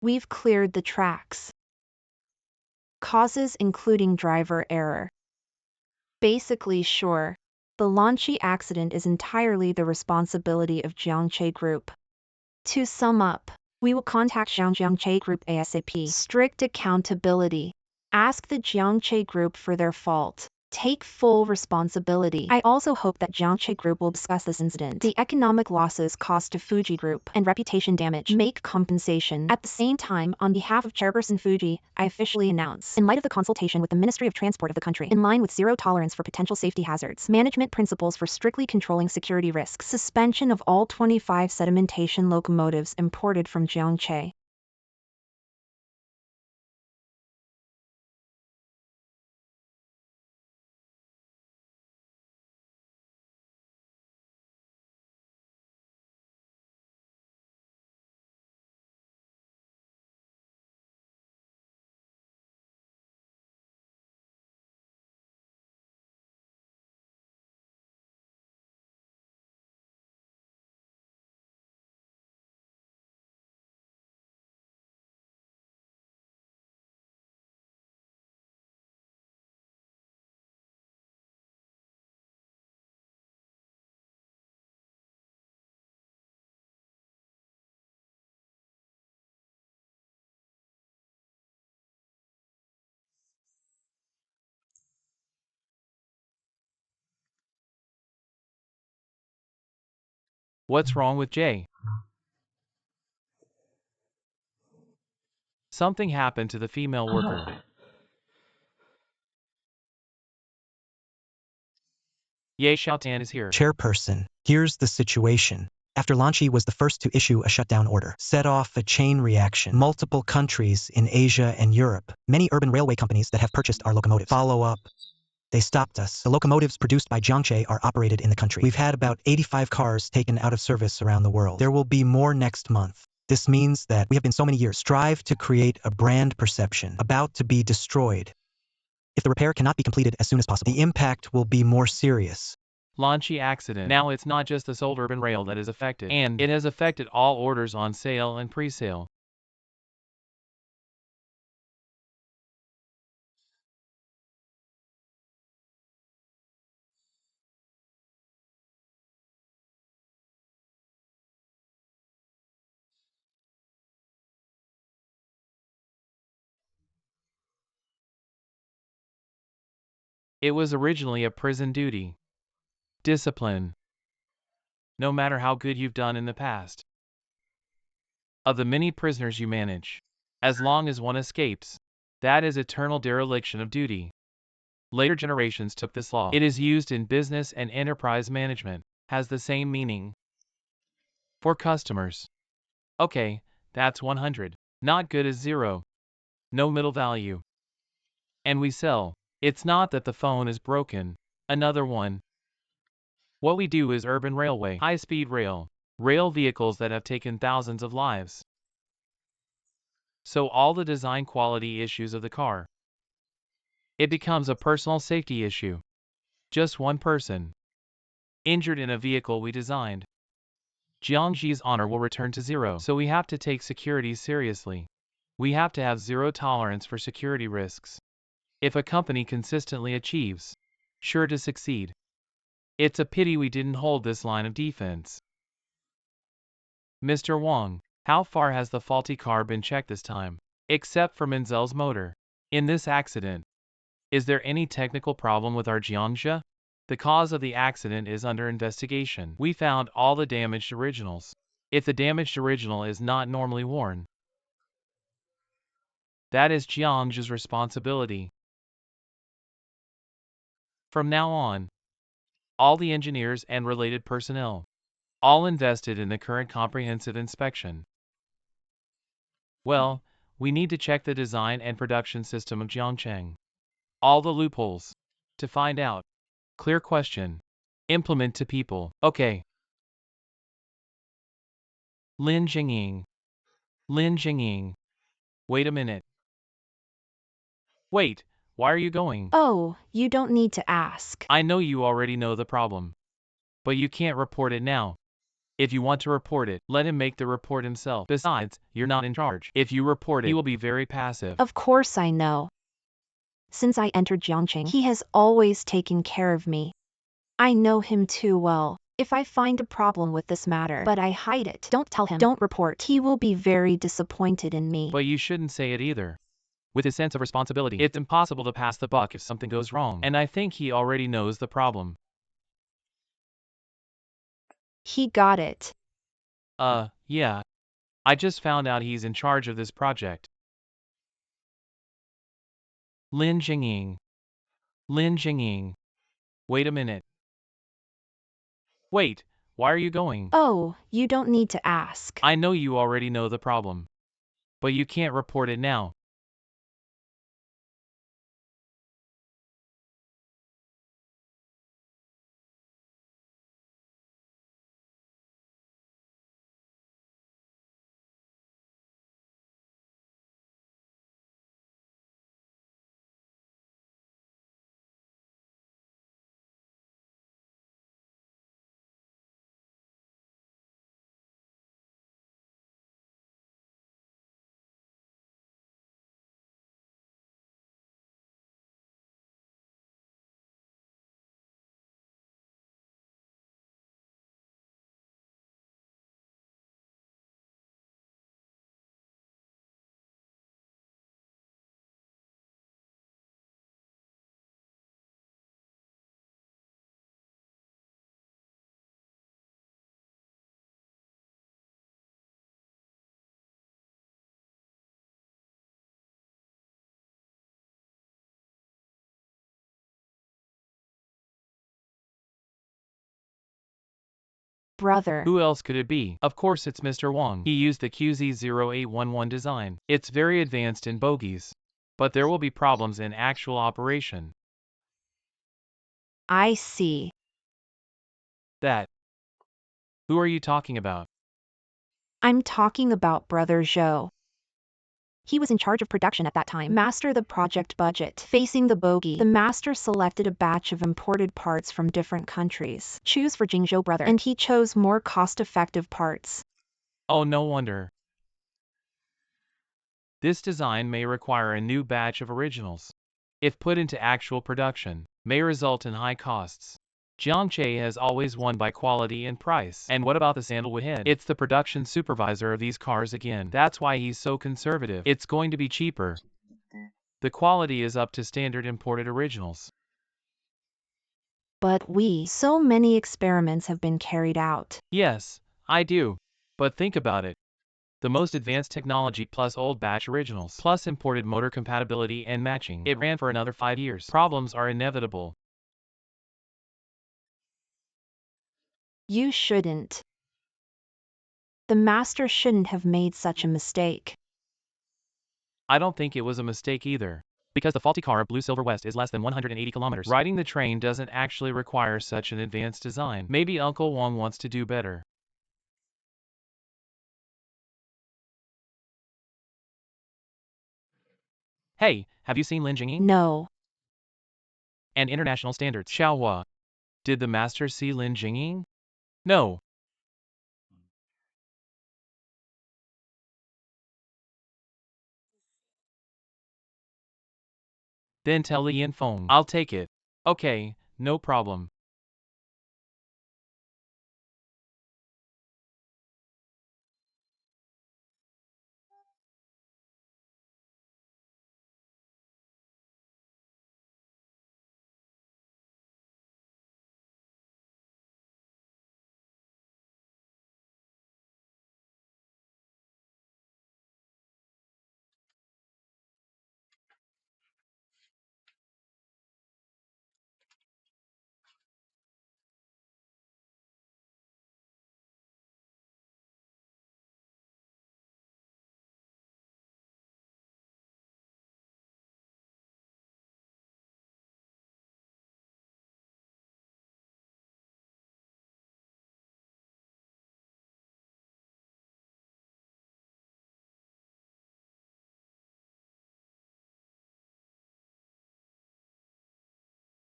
We've cleared the tracks. Causes including driver error. Basically sure. The Lanchi accident is entirely the responsibility of Jiangche Group. To sum up, we will contact Jiangche Group ASAP. Strict accountability. Ask the Jiangche Group for their fault. Take full responsibility. I also hope that Jiangche Group will discuss this incident. The economic losses caused to Fuji Group and reputation damage make compensation. At the same time, on behalf of Chairperson Fuji, I officially announce, in light of the consultation with the Ministry of Transport of the country, in line with zero tolerance for potential safety hazards, management principles for strictly controlling security risks, suspension of all 25 sedimentation locomotives imported from Jiangche. What's wrong with Jay? Something happened to the female worker. Ye Xiaotan is here. Chairperson, here's the situation. After Lanchi was the first to issue a shutdown order, set off a chain reaction. Multiple countries in Asia and Europe, many urban railway companies that have purchased our locomotives. Follow up. They stopped us. The locomotives produced by Jiangche are operated in the country. We've had about 85 cars taken out of service around the world. There will be more next month. This means that we have been so many years strive to create a brand perception about to be destroyed. If the repair cannot be completed as soon as possible, the impact will be more serious. Lanchi accident. Now it's not just the Seoul urban rail that is affected, and it has affected all orders on sale and pre-sale. It was originally a prison duty. Discipline. no matter how good you've done in the past. Of the many prisoners you manage, as long as one escapes, that is eternal dereliction of duty. Later generations took this law. It is used in business and enterprise management, has the same meaning. For customers. Okay, that's 100. Not good as 0. No middle value. And we sell. It's not that the phone is broken. Another one. What we do is urban railway, high-speed rail. Rail vehicles that have taken thousands of lives. So all the design quality issues of the car. It becomes a personal safety issue. Just one person injured in a vehicle we designed. Jiangxi's honor will return to 0. So we have to take security seriously. We have to have zero tolerance for security risks. If a company consistently achieves, sure to succeed. It's a pity we didn't hold this line of defense. Mr. Wang, how far has the faulty car been checked this time? Except for Menzel's motor. In this accident, is there any technical problem with our Jiangxia? The cause of the accident is under investigation. We found all the damaged originals. If the damaged original is not normally worn, that is Jiangxia's responsibility. From now on, all the engineers and related personnel, all invested in the current comprehensive inspection. Well, we need to check the design and production system of Jiangcheng. All the loopholes. To find out. Clear question. Implement to people. Okay. Lin Jingying. Lin Jingying. Wait a minute. Wait, why are you going? Oh, you don't need to ask. I know you already know the problem. But you can't report it now. If you want to report it, let him make the report himself. Besides, you're not in charge. If you report it, he will be very passive. Of course I know. Since I entered Jiangqing, he has always taken care of me. I know him too well. If I find a problem with this matter, but I hide it, don't tell him, don't report, he will be very disappointed in me. But you shouldn't say it either. With his sense of responsibility, it's impossible to pass the buck if something goes wrong. And I think he already knows the problem. He got it. Yeah. I just found out he's in charge of this project. Lin Jingying. Lin Jingying. Wait a minute. Wait, why are you going? Oh, you don't need to ask. I know you already know the problem. But you can't report it now. Brother. Who else could it be? Of course it's Mr. Wang. He used the QZ0811 design. It's very advanced in bogies. But there will be problems in actual operation. I see. That. Who are you talking about? I'm talking about Brother Zhou. He was in charge of production at that time. Master the project budget. Facing the bogey, the master selected a batch of imported parts from different countries. Choose for Jingzhou brother, and he chose more cost-effective parts. Oh, no wonder. This design may require a new batch of originals. If put into actual production, may result in high costs. Jiangche has always won by quality and price. And what about the sandalwood head? It's the production supervisor of these cars again. That's why he's so conservative. It's going to be cheaper. The quality is up to standard imported originals. But so many experiments have been carried out. Yes, I do. But think about it. The most advanced technology plus old batch originals plus imported motor compatibility and matching. It ran for another 5 years. Problems are inevitable. You shouldn't. The master shouldn't have made such a mistake. I don't think it was a mistake either. Because the faulty car of Blue Silver West is less than 180 kilometers. Riding the train doesn't actually require such an advanced design. Maybe Uncle Wong wants to do better. Hey, have you seen Lin Jingyi? No. And international standards. Xiaohua. Did the master see Lin Jingyi? No. Then tell Li Yanfeng. I'll take it. Okay, no problem.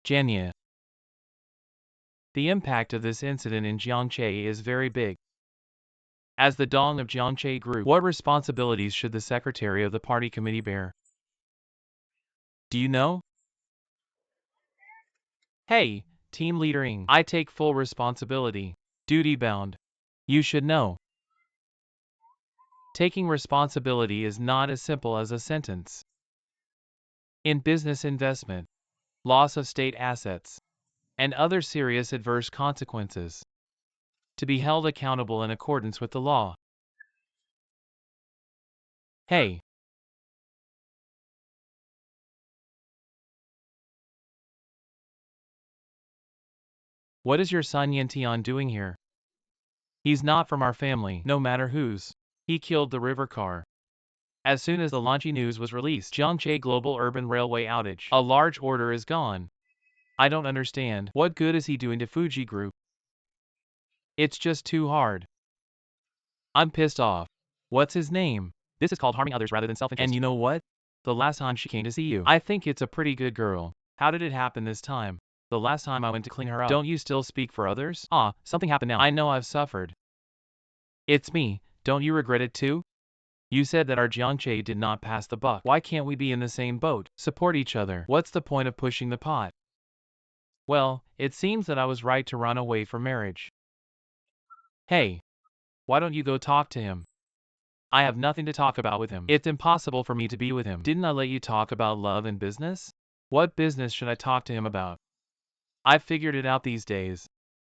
Janya. The impact of this incident in Jiangche is very big. As the Dong of Jiangche Group, what responsibilities should the secretary of the party committee bear? Do you know? Hey, team leadering, I take full responsibility. Duty bound. You should know. Taking responsibility is not as simple as a sentence. In business investment, loss of state assets, and other serious adverse consequences, to be held accountable in accordance with the law. Hey, what is your son Yantian doing here? He's not from our family, no matter whose. He killed the river car. As soon as the Lanchi news was released, Jiangche Global Urban Railway outage, a large order is gone. I don't understand. What good is he doing to Fuji Group? It's just too hard. I'm pissed off. What's his name? This is called harming others rather than self-interest. And you know what? The last time she came to see you, I think it's a pretty good girl. How did it happen this time? The last time I went to clean her up. Don't you still speak for others? Ah, something happened now. I know I've suffered. It's me. Don't you regret it too? You said that our Jiangche did not pass the buck. Why can't we be in the same boat? Support each other. What's the point of pushing the pot? Well, it seems that I was right to run away from marriage. Hey, why don't you go talk to him? I have nothing to talk about with him. It's impossible for me to be with him. Didn't I let you talk about love and business? What business should I talk to him about? I've figured it out these days.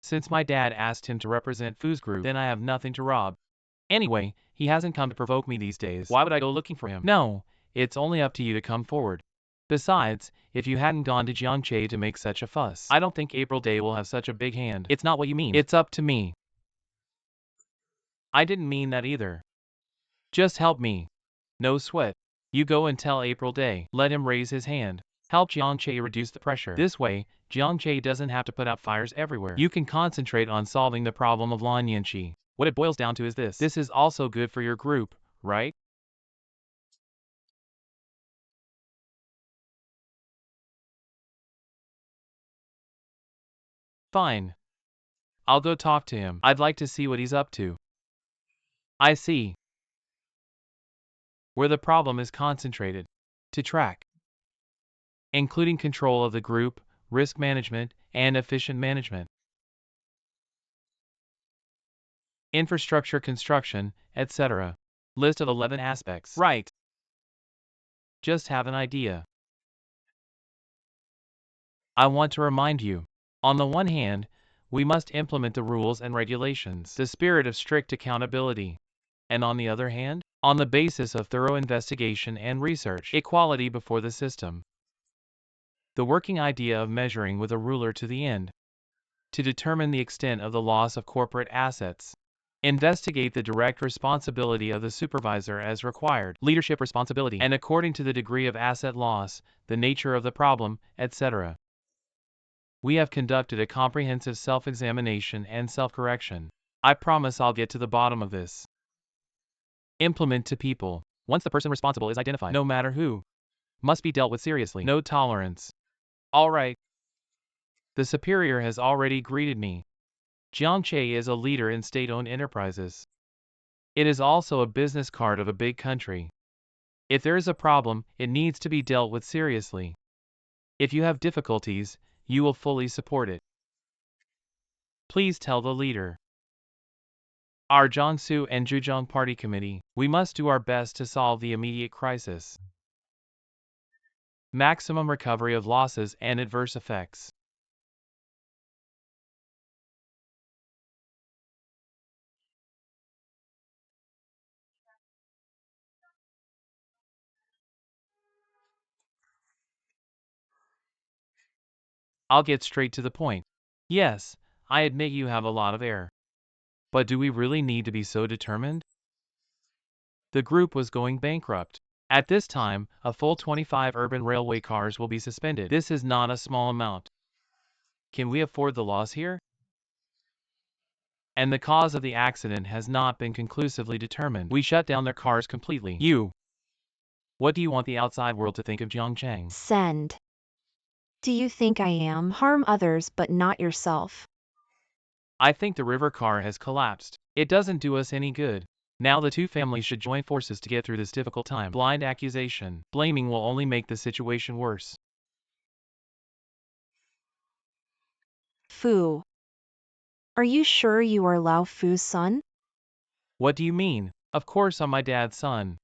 Since my dad asked him to represent Foo's group, then I have nothing to rob. Anyway, he hasn't come to provoke me these days. Why would I go looking for him? No, it's only up to you to come forward. Besides, if you hadn't gone to Jiangche to make such a fuss, I don't think April Day will have such a big hand. It's not what you mean. It's up to me. I didn't mean that either. Just help me. No sweat. You go and tell April Day. Let him raise his hand. Help Jiangche reduce the pressure. This way, Jiangche doesn't have to put out fires everywhere. You can concentrate on solving the problem of Lan Yanqi. What it boils down to is this. This is also good for your group, right? Fine. I'll go talk to him. I'd like to see what he's up to. I see. Where the problem is concentrated. To track. Including control of the group, risk management, and efficient management. Infrastructure construction, etc. List of 11 aspects. Right. Just have an idea. I want to remind you. On the one hand, we must implement the rules and regulations, the spirit of strict accountability. And on the other hand, on the basis of thorough investigation and research, equality before the system. The working idea of measuring with a ruler to the end, to determine the extent of the loss of corporate assets. Investigate the direct responsibility of the supervisor as required, leadership responsibility, and according to the degree of asset loss, the nature of the problem, etc. We have conducted a comprehensive self-examination and self-correction. I promise I'll get to the bottom of this. Implement to people. Once the person responsible is identified, no matter who, must be dealt with seriously. No tolerance. All right. The superior has already greeted me. Jiangche is a leader in state-owned enterprises. It is also a business card of a big country. If there is a problem, it needs to be dealt with seriously. If you have difficulties, you will fully support it. Please tell the leader. Our Jiangsu and Zhejiang Party Committee, we must do our best to solve the immediate crisis. Maximum recovery of losses and adverse effects. I'll get straight to the point. Yes, I admit you have a lot of air. But do we really need to be so determined? The group was going bankrupt. At this time, a full 25 urban railway cars will be suspended. This is not a small amount. Can we afford the loss here? And the cause of the accident has not been conclusively determined. We shut down their cars completely. What do you want the outside world to think of Jiangcheng? Send. Do you think I am? Harm others but not yourself. I think the river car has collapsed. It doesn't do us any good. Now the two families should join forces to get through this difficult time. Blind accusation, blaming will only make the situation worse. Fu. Are you sure you are Lao Fu's son? What do you mean? Of course I'm my dad's son.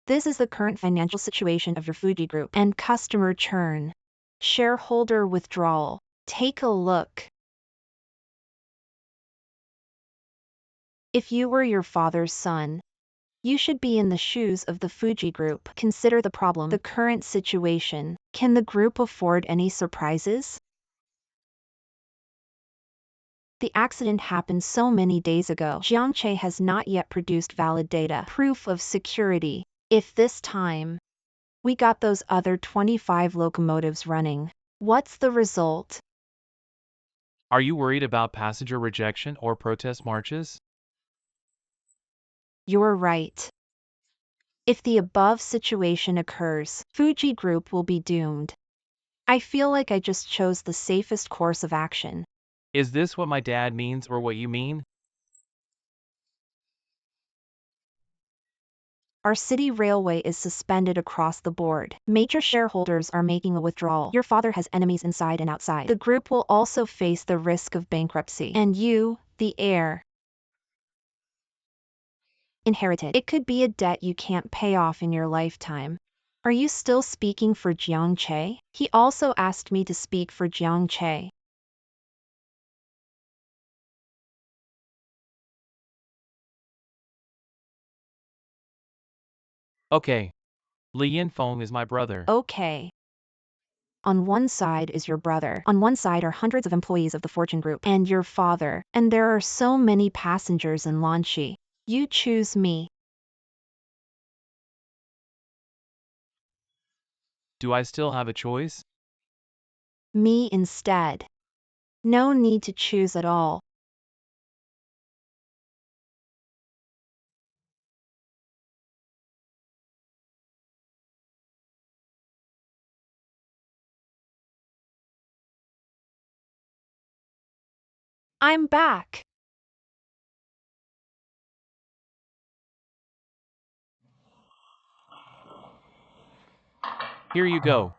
This is the current financial situation of your Fuji Group and customer churn. Shareholder withdrawal. Take a look. If you were your father's son, you should be in the shoes of the Fuji Group. Consider the problem, the current situation. Can the group afford any surprises? The accident happened so many days ago. Jiangche has not yet produced valid data, proof of security. If this time we got those other 25 locomotives running, what's the result? Are you worried about passenger rejection or protest marches? You're right. If the above situation occurs, Fuji Group will be doomed. I feel like I just chose the safest course of action. Is this what my dad means or what you mean? Our city railway is suspended across the board. Major shareholders are making a withdrawal. Your father has enemies inside and outside. The group will also face the risk of bankruptcy. And you, the heir, inherited. It could be a debt you can't pay off in your lifetime. Are you still speaking for Jiang Che? He also asked me to speak for Jiang Che. Okay. Li Yinfeng is my brother. Okay. On one side is your brother. On one side are hundreds of employees of the Fortune Group. And your father. And there are so many passengers in Lanchi. You choose me. Do I still have a choice? Me instead. No need to choose at all. I'm back. Here you go.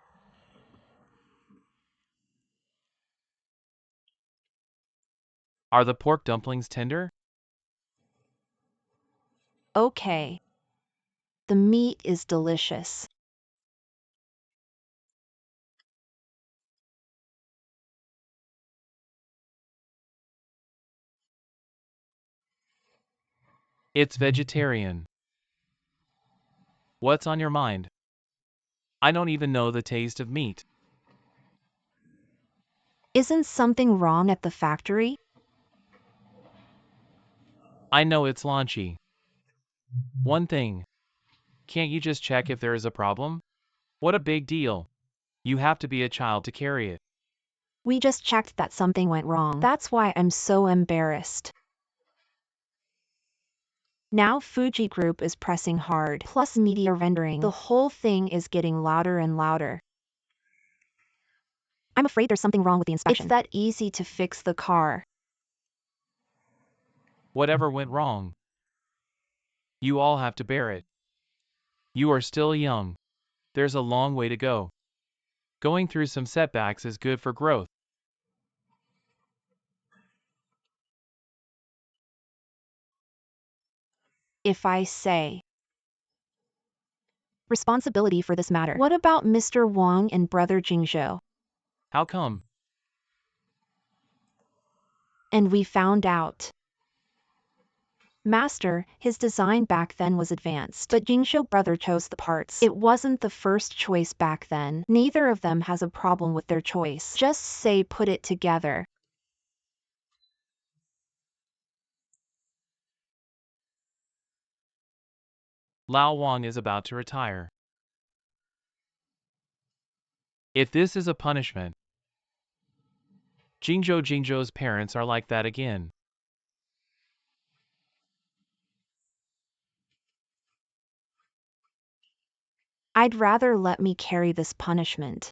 Are the pork dumplings tender? Okay. The meat is delicious. It's vegetarian. What's on your mind? I don't even know the taste of meat. Isn't something wrong at the factory? I know it's launchy. One thing. Can't you just check if there is a problem? What a big deal. You have to be a child to carry it. We just checked that something went wrong. That's why I'm so embarrassed. Now Fuji Group is pressing hard, plus media rendering. The whole thing is getting louder and louder. I'm afraid there's something wrong with the inspection. It's that easy to fix the car. Whatever went wrong, you all have to bear it. You are still young. There's a long way to go. Going through some setbacks is good for growth. If I say responsibility for this matter. What about Mr. Wang and brother Jingzhou? How come? And we found out. Master, his design back then was advanced, but Jingzhou brother chose the parts. It wasn't the first choice back then. Neither of them has a problem with their choice. Just say put it together. Lao Wang is about to retire. If this is a punishment, Jingzhou's parents are like that again. I'd rather let me carry this punishment.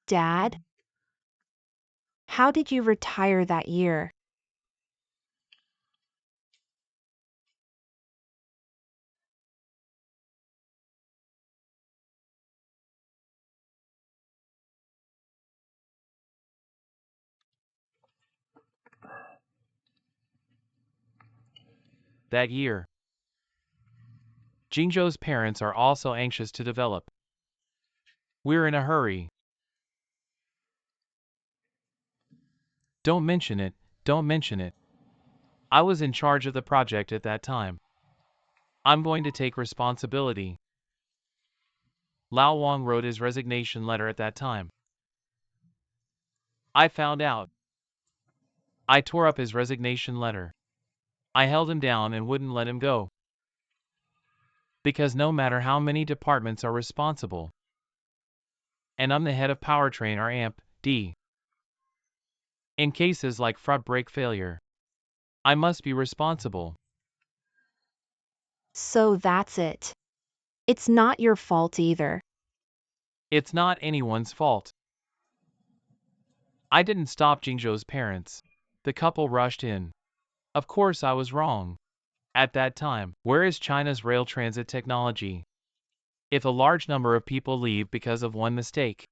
Dad? How did you retire that year? That year, Jingzhou's parents are also anxious to develop. We're in a hurry. Don't mention it, don't mention it. I was in charge of the project at that time. I'm going to take responsibility. Lao Wang wrote his resignation letter at that time. I found out. I tore up his resignation letter. I held him down and wouldn't let him go. Because no matter how many departments are responsible, and I'm the head of powertrain or AMP-D, in cases like front brake failure, I must be responsible. So that's it. It's not your fault either. It's not anyone's fault. I didn't stop Jingzhou's parents. The couple rushed in. Of course I was wrong. At that time, where is China's rail transit technology? If a large number of people leave because of one mistake,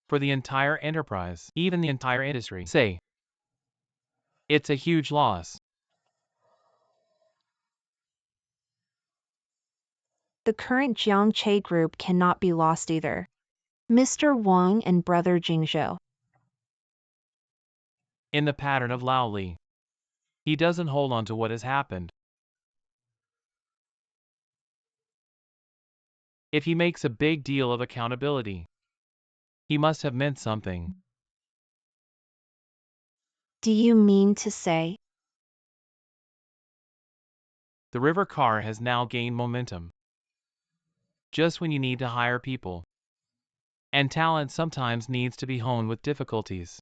for the entire enterprise, even the entire industry, say, it's a huge loss. The current Jiangche group cannot be lost either. Mr. Wang and brother Jingzhou. In the pattern of Lao Li, he doesn't hold on to what has happened. If he makes a big deal of accountability, he must have meant something. Do you mean to say? The river car has now gained momentum. Just when you need to hire people, and talent sometimes needs to be honed with difficulties.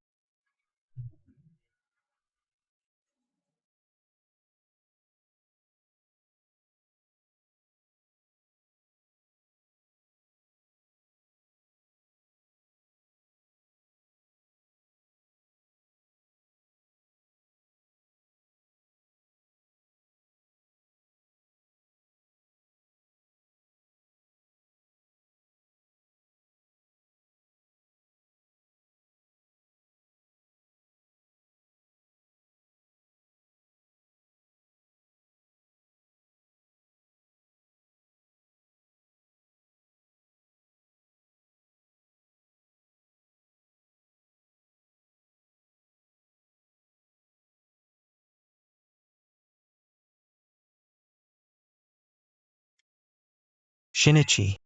Shinichi,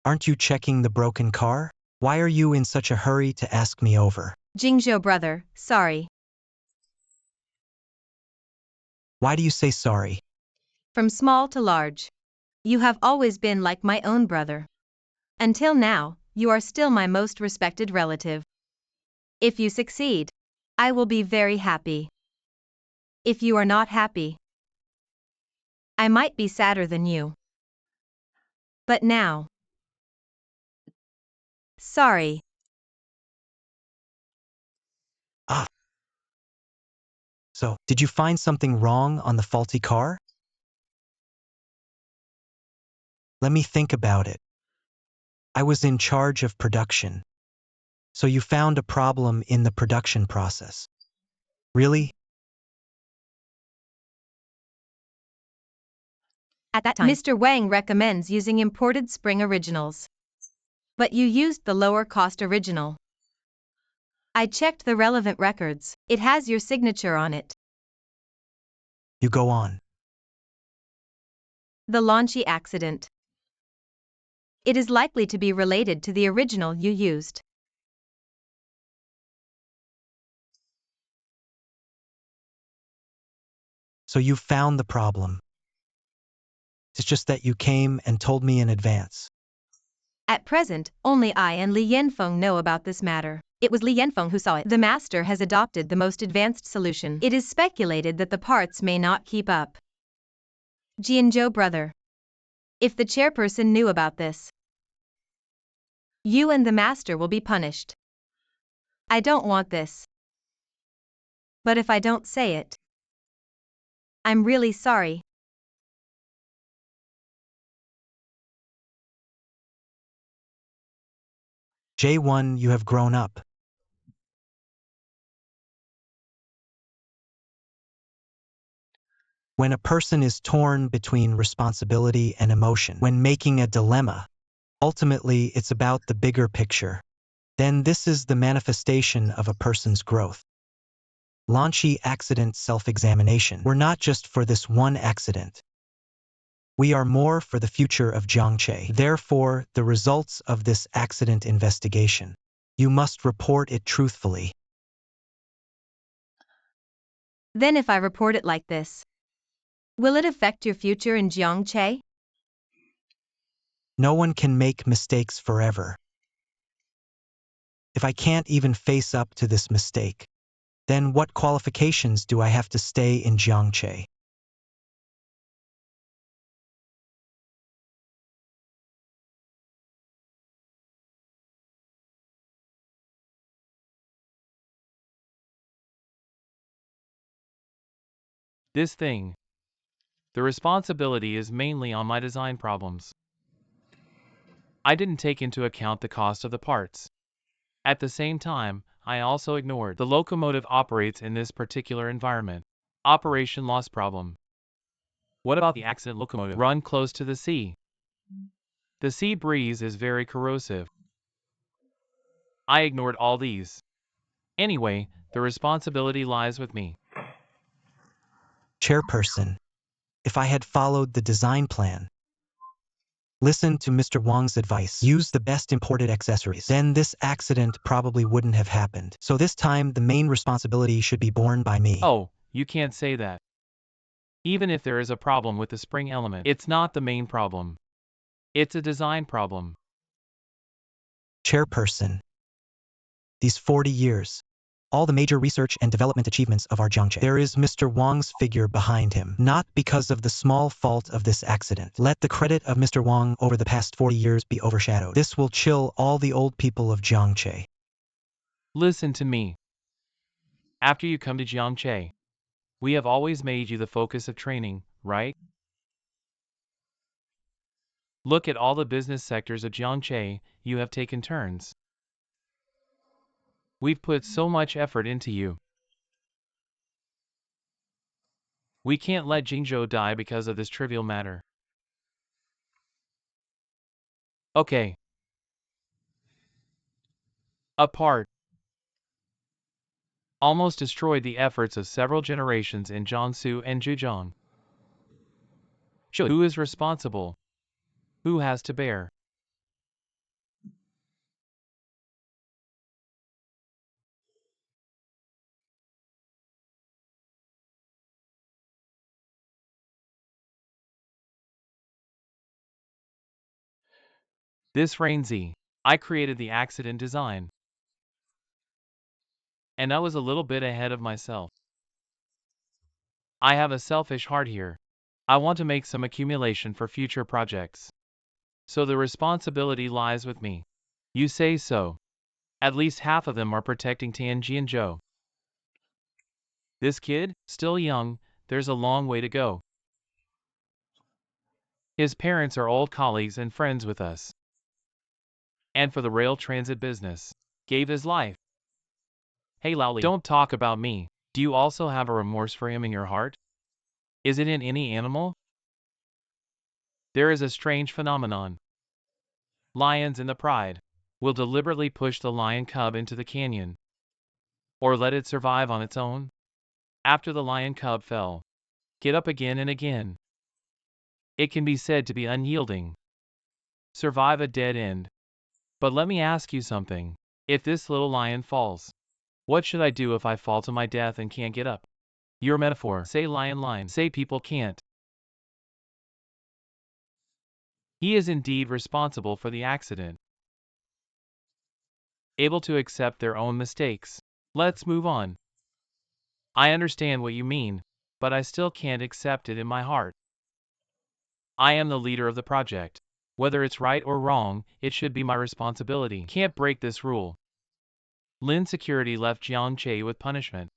aren't you checking the broken car? Why are you in such a hurry to ask me over? Jingzhou brother, sorry. Why do you say sorry? From small to large. You have always been like my own brother. Until now, you are still my most respected relative. If you succeed, I will be very happy. If you are not happy, I might be sadder than you. But now, sorry. Ah. So, did you find something wrong on the faulty car? Let me think about it. I was in charge of production. So you found a problem in the production process. Really? At that time, Mr. Wang recommends using imported spring originals. But you used the lower cost original. I checked the relevant records. It has your signature on it. You go on. The launchy accident. It is likely to be related to the original you used. So you found the problem. It's just that you came and told me in advance. At present, only I and Li Yanfeng know about this matter. It was Li Yanfeng who saw it. The master has adopted the most advanced solution. It is speculated that the parts may not keep up. Jianzhou brother. If the chairperson knew about this, you and the master will be punished. I don't want this. But if I don't say it, I'm really sorry. J1, you have grown up. When a person is torn between responsibility and emotion, when making a dilemma, ultimately it's about the bigger picture. Then this is the manifestation of a person's growth. Launchy accident self-examination. We're not just for this one accident. We are more for the future of Jiangche. Therefore, the results of this accident investigation. You must report it truthfully. Then if I report it like this, will it affect your future in Jiangche? No one can make mistakes forever. If I can't even face up to this mistake, then what qualifications do I have to stay in Jiangche? This thing. The responsibility is mainly on my design problems. I didn't take into account the cost of the parts. At the same time, I also ignored the locomotive operates in this particular environment. Operation loss problem. What about the accident locomotive run close to the sea? The sea breeze is very corrosive. I ignored all these. Anyway, the responsibility lies with me. Chairperson, if I had followed the design plan, listen to Mr. Wang's advice, use the best imported accessories, then this accident probably wouldn't have happened. So this time, the main responsibility should be borne by me. Oh, you can't say that. Even if there is a problem with the spring element, it's not the main problem. It's a design problem. Chairperson, these 40 years, all the major research and development achievements of our Jiangche. There is Mr. Wang's figure behind him, not because of the small fault of this accident. Let the credit of Mr. Wang over the past 40 years be overshadowed. This will chill all the old people of Jiangche. Listen to me. After you come to Jiangche, we have always made you the focus of training, right? Look at all the business sectors of Jiangche, you have taken turns. We've put so much effort into you. We can't let Jingzhou die because of this trivial matter. Okay. A part almost destroyed the efforts of several generations in Jiangsu and Zhejiang. Who is responsible? Who has to bear? This rain Z. I created the accident design. And I was a little bit ahead of myself. I have a selfish heart here. I want to make some accumulation for future projects. So the responsibility lies with me. You say so. At least half of them are protecting Tianji and Joe. This kid, still young, there's a long way to go. His parents are old colleagues and friends with us. And for the rail transit business, gave his life. Hey Lowly, don't talk about me. Do you also have a remorse for him in your heart? Is it in any animal? There is a strange phenomenon. Lions in the pride will deliberately push the lion cub into the canyon, or let it survive on its own. After the lion cub fell, get up again and again. It can be said to be unyielding. Survive a dead end. But let me ask you something. If this little lion falls, what should I do if I fall to my death and can't get up? Your metaphor, say lion, say people can't. He is indeed responsible for the accident. Able to accept their own mistakes. Let's move on. I understand what you mean, but I still can't accept it in my heart. I am the leader of the project. Whether it's right or wrong, it should be my responsibility. Can't break this rule. Lin Security left Jiang Che with punishment.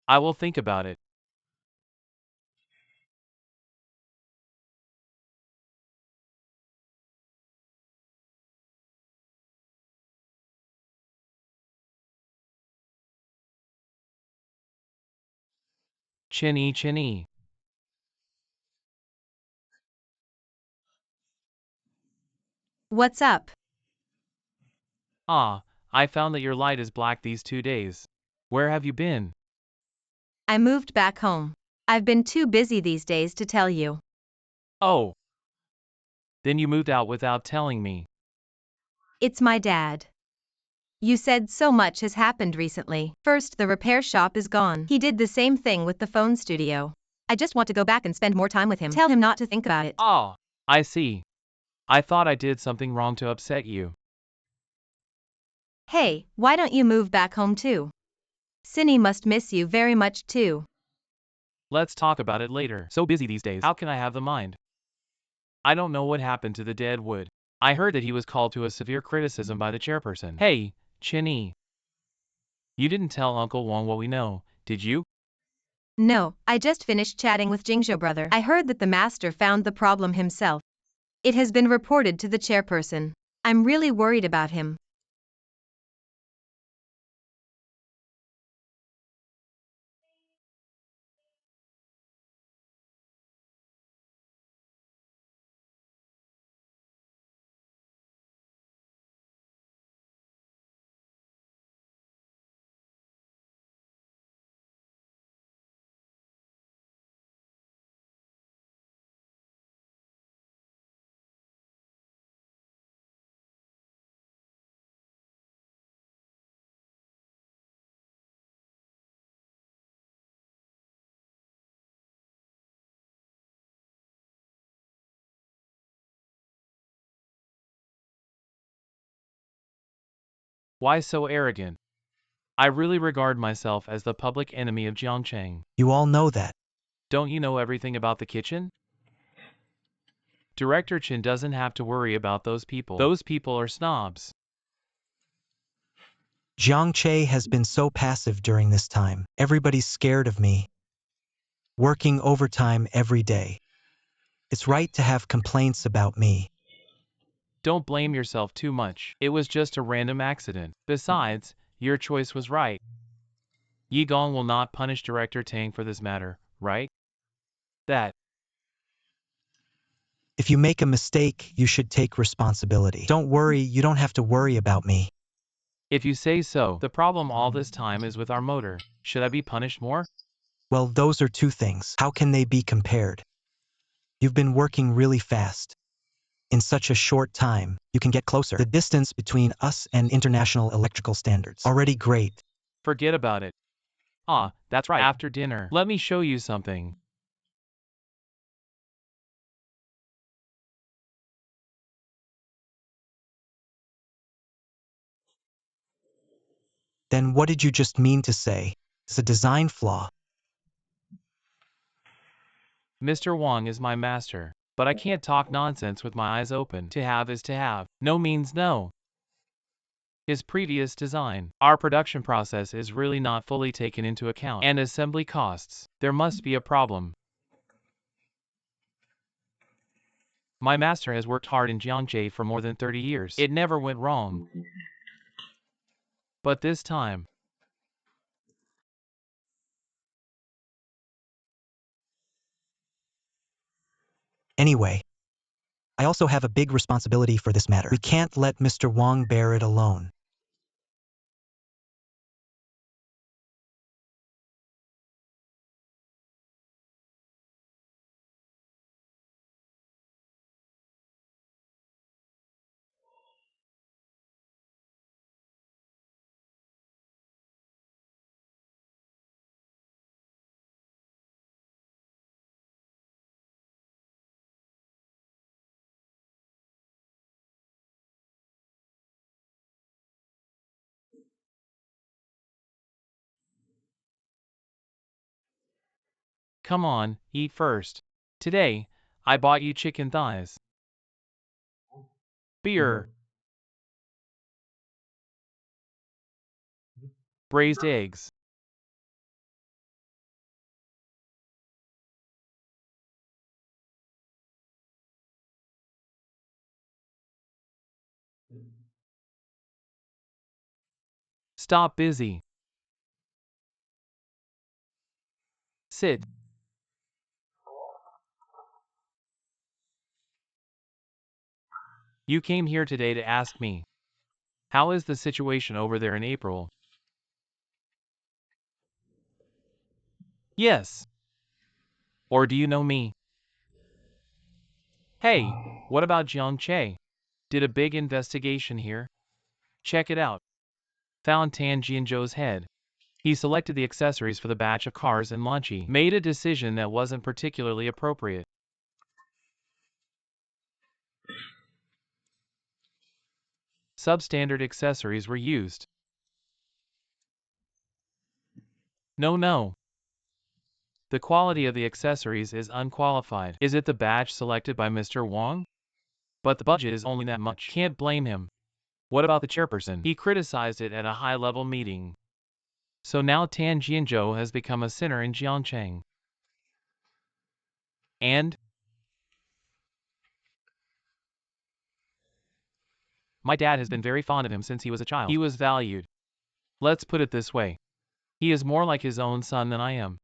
I will think about it. Chinny. What's up? Ah, I found that your light is black these 2 days. Where have you been? I moved back home. I've been too busy these days to tell you. Oh. Then you moved out without telling me. It's my dad. You said so much has happened recently. First, the repair shop is gone. He did the same thing with the phone studio. I just want to go back and spend more time with him. Tell him not to think about it. Ah, I see. I thought I did something wrong to upset you. Hey, why don't you move back home too? Cindy must miss you very much too. Let's talk about it later. So busy these days. How can I have the mind? I don't know what happened to the dead wood. I heard that he was called to a severe criticism by the chairperson. Hey, Chinny. You didn't tell Uncle Wong what we know, did you? No, I just finished chatting with Jingzhou brother. I heard that the master found the problem himself. It has been reported to the chairperson. I'm really worried about him. Why so arrogant? I really regard myself as the public enemy of Jiangcheng. You all know that. Don't you know everything about the kitchen? Director Chen doesn't have to worry about those people. Those people are snobs. Jiang Che has been so passive during this time. Everybody's scared of me. Working overtime every day. It's right to have complaints about me. Don't blame yourself too much. It was just a random accident. Besides, your choice was right. Yi Gong will not punish Director Tang for this matter, right? That. If you make a mistake, you should take responsibility. Don't worry, you don't have to worry about me. If you say so, the problem all this time is with our motor. Should I be punished more? Well, those are two things. How can they be compared? You've been working really fast. In such a short time, you can get closer. The distance between us and international electrical standards. Already great. Forget about it. Ah, that's right. After dinner, let me show you something. Then what did you just mean to say? It's a design flaw. Mr. Wang is my master, but I can't talk nonsense with my eyes open. To have is to have. No means no. His previous design, our production process is really not fully taken into account, and assembly costs. There must be a problem. My master has worked hard in Jiangxi for more than 30 years. It never went wrong. But this time, Anyway, I also have a big responsibility for this matter. We can't let Mr. Wang bear it alone. come on, eat first. Today, I bought you chicken thighs. Beer, braised eggs. Stop busy. Sit. You came here today to ask me, how is the situation over there in April? Yes. Or do you know me? Hey, what about Jiangche? Did a big investigation here? Check it out. Found Tan Jianzhou's head. He selected the accessories for the batch of cars and Lanchi. Made a decision that wasn't particularly appropriate. Substandard accessories were used. No. The quality of the accessories is unqualified. Is it the batch selected by Mr. Wang? But the budget is only that much. Can't blame him. What about the chairperson? He criticized it at a high-level meeting. So now Tan Jianzhou has become a sinner in Jiangcheng. And my dad has been very fond of him since he was a child. He was valued. Let's put it this way. He is more like his own son than I am.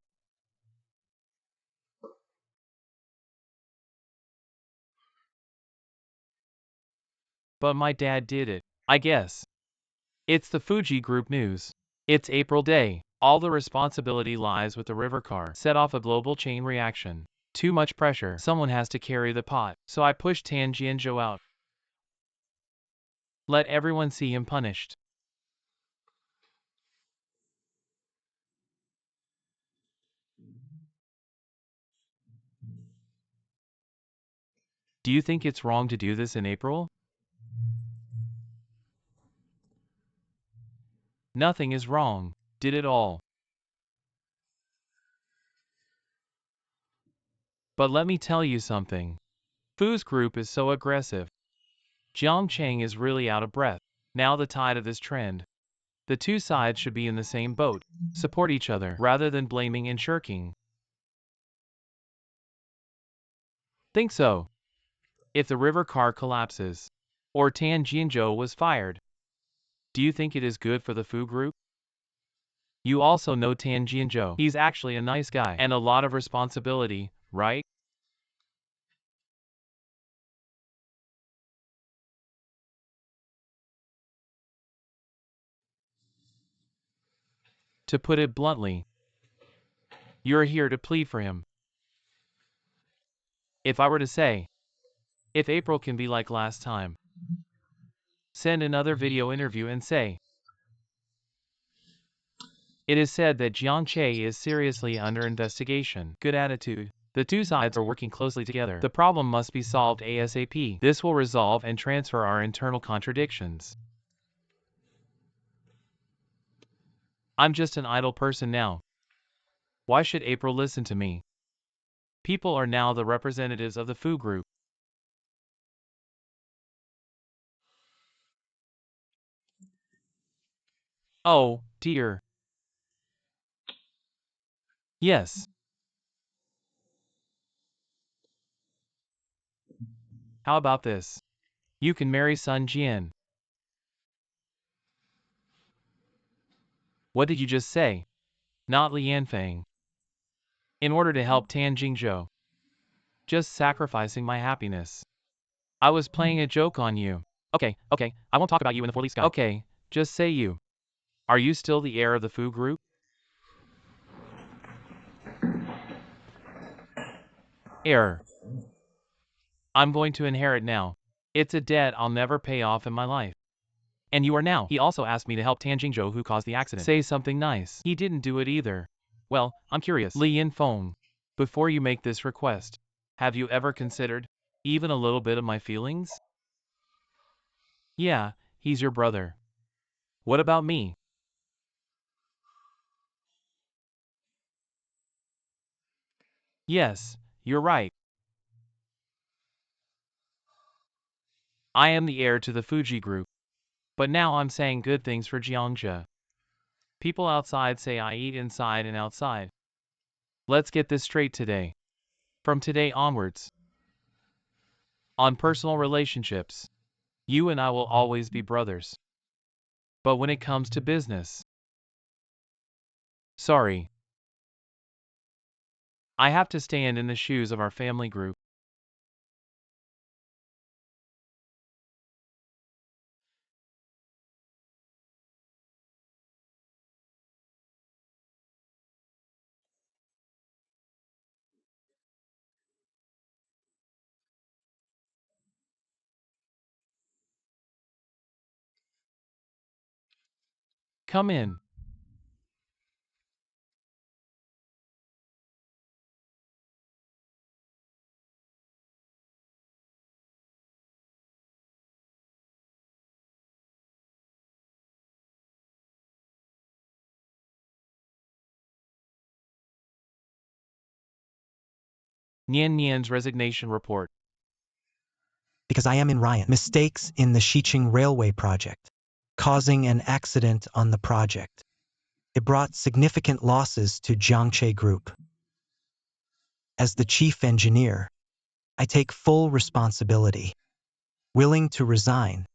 But my dad did it, I guess. It's the Fuji Group news. It's April Day. All the responsibility lies with the river car. Set off a global chain reaction. Too much pressure. Someone has to carry the pot. So I pushed Tan Jianzhou out. Let everyone see him punished. Do you think it's wrong to do this in April? Nothing is wrong. Did it all. But let me tell you something. Fu's group is so aggressive. Jiangcheng is really out of breath. Now the tide of this trend. The two sides should be in the same boat. Support each other rather than blaming and shirking. Think so. If the river car collapses, or Tan Jianzhou was fired, do you think it is good for the Fu group? You also know Tan Jianzhou. He's actually a nice guy and a lot of responsibility, right? To put it bluntly, You're here to plead for him. If I were to say, if April can be like last time, send another video interview and say, it is said that Jiang Che is seriously under investigation. Good attitude. The two sides are working closely together. The problem must be solved ASAP. This will resolve and transfer our internal contradictions. I'm just an idle person now. Why should April listen to me? People are now the representatives of the Fu Group. Oh, dear. Yes. How about this? You can marry Sun Jian. What did you just say? Not Li Yanfeng. In order to help Tan Jingzhou. Just sacrificing my happiness. I was playing a joke on you. Okay, I won't talk about you in the four-leaf sky. Okay, just say you. Are you still the heir of the Fu Group? Heir. I'm going to inherit now. It's a debt I'll never pay off in my life. And you are now. He also asked me to help Tan Jingzhou who caused the accident. Say something nice. He didn't do it either. Well, I'm curious. Li Yanfeng, before you make this request, have you ever considered even a little bit of my feelings? Yeah, he's your brother. What about me? Yes, you're right. I am the heir to the Fuji Group. But now I'm saying good things for Jiangxia. People outside say I eat inside and outside. Let's get this straight today. From today onwards. On personal relationships, you and I will always be brothers. But when it comes to business, sorry. I have to stand in the shoes of our family group. Come in. Nian Nian's resignation report. Because I am in Ryan. Mistakes in the Xiqing Railway project, causing an accident on the project. It brought significant losses to Jiangche Group. As the chief engineer, I take full responsibility. Willing to resign.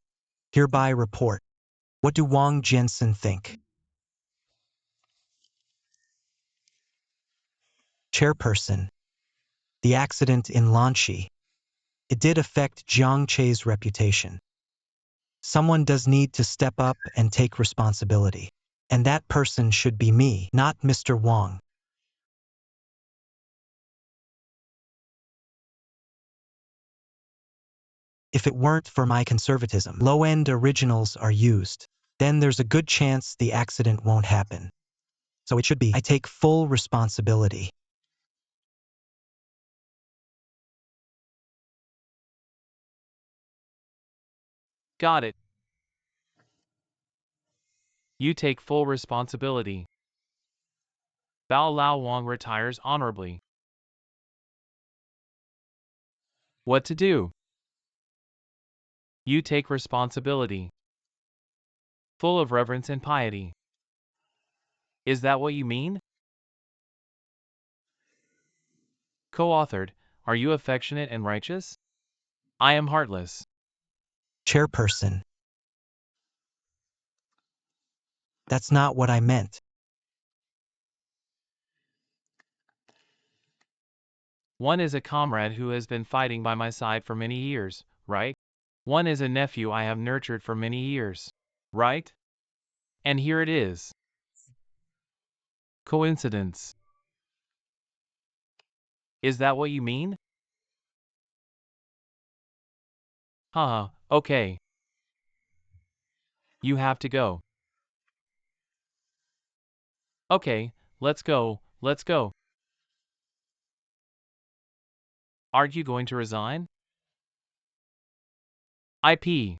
Hereby report. What do Wang Jensen think? Chairperson. The accident in Lanchi. It did affect Jiang Che's reputation. Someone does need to step up and take responsibility. And that person should be me, not Mr. Wang. If it weren't for my conservatism, low-end originals are used, then there's a good chance the accident won't happen. So it should be, I take full responsibility. Got it. You take full responsibility. Bao Lao Wang retires honorably. What to do? You take responsibility. Full of reverence and piety. Is that what you mean? Co-authored, are you affectionate and righteous? I am heartless. Chairperson. That's not what I meant. One is a comrade who has been fighting by my side for many years, right? One is a nephew I have nurtured for many years, right? And here it is. Coincidence. Is that what you mean? Haha, okay. You have to go. Okay, let's go, let's go. Aren't you going to resign? IP.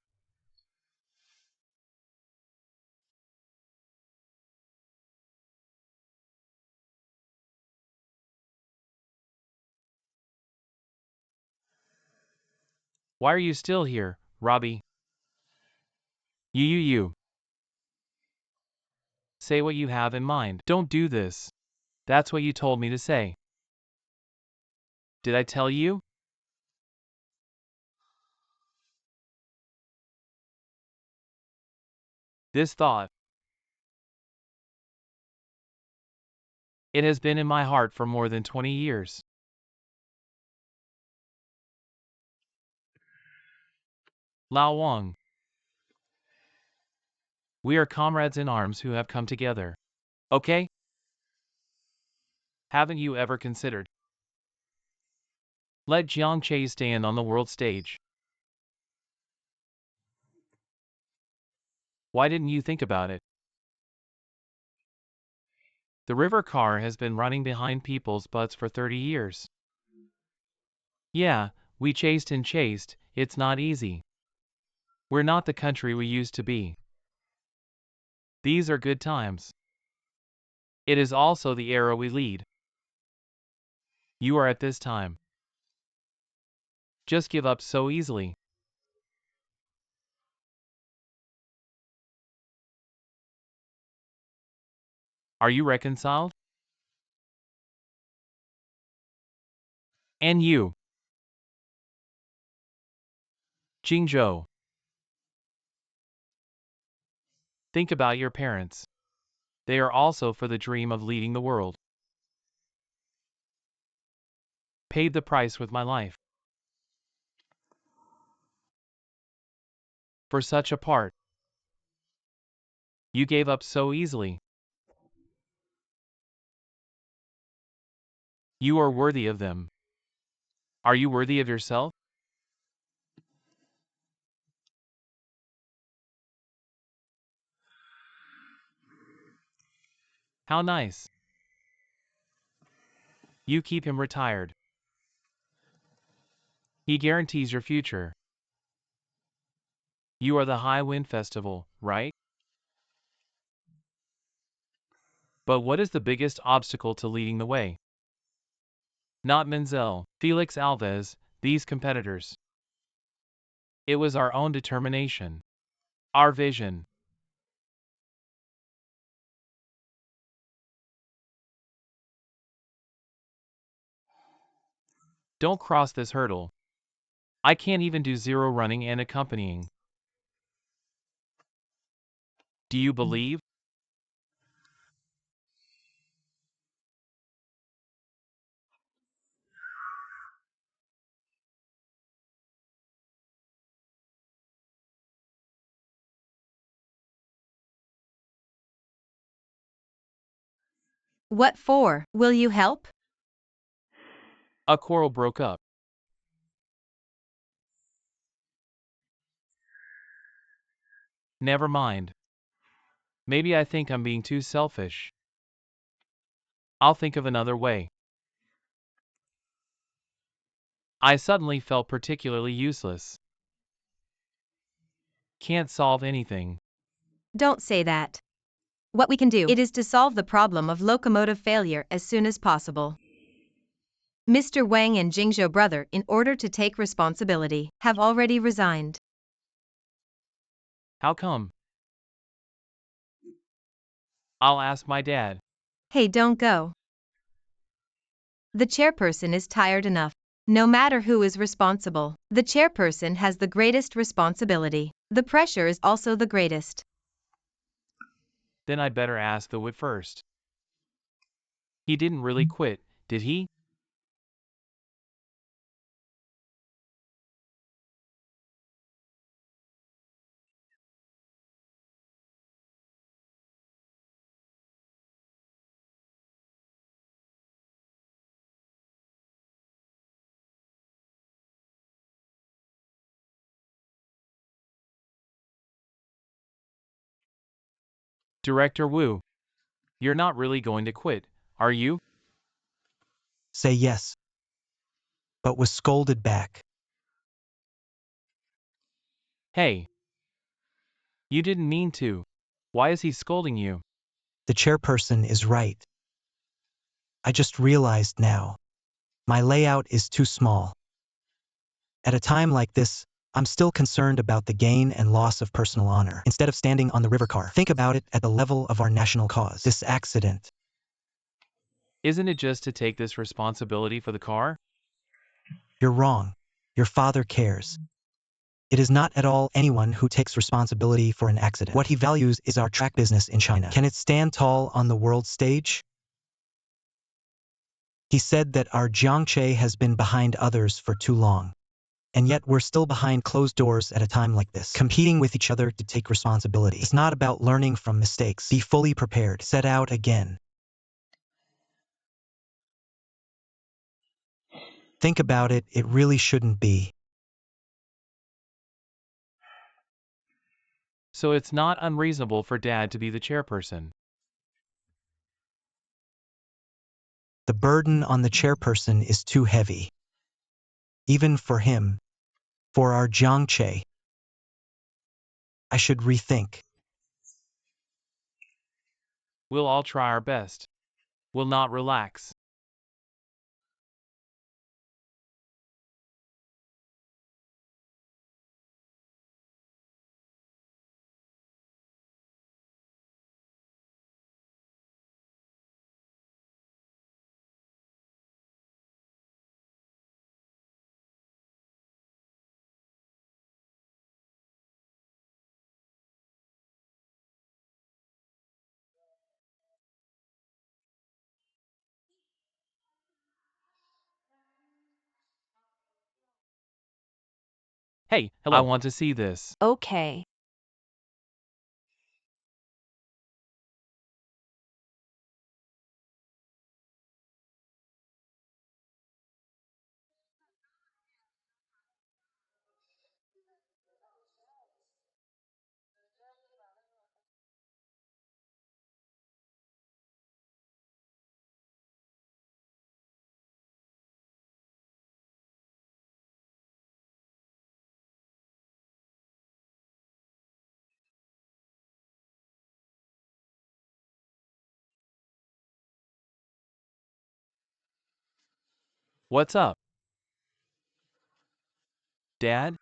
Why are you still here, Robbie? You. Say what you have in mind. Don't do this. That's what you told me to say. Did I tell you? This thought. It has been in my heart for more than 20 years. Lao Wang. We are comrades in arms who have come together. Okay? Haven't you ever considered? Let Jiang Che stand on the world stage. Why didn't you think about it? The river car has been running behind people's butts for 30 years. Yeah, we chased and chased, it's not easy. We're not the country we used to be. These are good times. It is also the era we lead. You are at this time. Just give up so easily. Are you reconciled? And you, Jingzhou, think about your parents. They are also for the dream of leading the world. Paid the price with my life. For such a part. You gave up so easily. You are worthy of them. Are you worthy of yourself? How nice. You keep him retired. He guarantees your future. You are the High Wind Festival, right? But what is the biggest obstacle to leading the way? Not Menzel, Felix Alves, these competitors. It was our own determination. Our vision. Don't cross this hurdle. I can't even do zero running and accompanying. Do you believe? What for? Will you help? A quarrel broke up. Never mind. Maybe I think I'm being too selfish. I'll think of another way. I suddenly felt particularly useless. Can't solve anything. Don't say that. What we can do it is to solve the problem of locomotive failure as soon as possible. Mr. Wang and Jingzhou brother, in order to take responsibility, have already resigned. How come? I'll ask my dad. Hey, don't go. The chairperson is tired enough. No matter who is responsible, the chairperson has the greatest responsibility. The pressure is also the greatest. Then I'd better ask the whip first. He didn't really quit, did he? Director Wu, you're not really going to quit, are you? Say yes, but was scolded back. Hey, you didn't mean to. Why is he scolding you? The chairperson is right. I just realized now. My layout is too small. At a time like this, I'm still concerned about the gain and loss of personal honor. Instead of standing on the river car, think about it at the level of our national cause. This accident. Isn't it just to take this responsibility for the car? You're wrong. Your father cares. It is not at all anyone who takes responsibility for an accident. What he values is our track business in China. Can it stand tall on the world stage? He said that our Jiangche has been behind others for too long. And yet we're still behind closed doors at a time like this, competing with each other to take responsibility. It's not about learning from mistakes. Be fully prepared. Set out again. Think about it, it really shouldn't be. So it's not unreasonable for Dad to be the chairperson. The burden on the chairperson is too heavy. Even for him, for our Jiangche. I should rethink. We'll all try our best. We'll not relax. Hey, hello. I want to see this. Okay. What's up? Dad?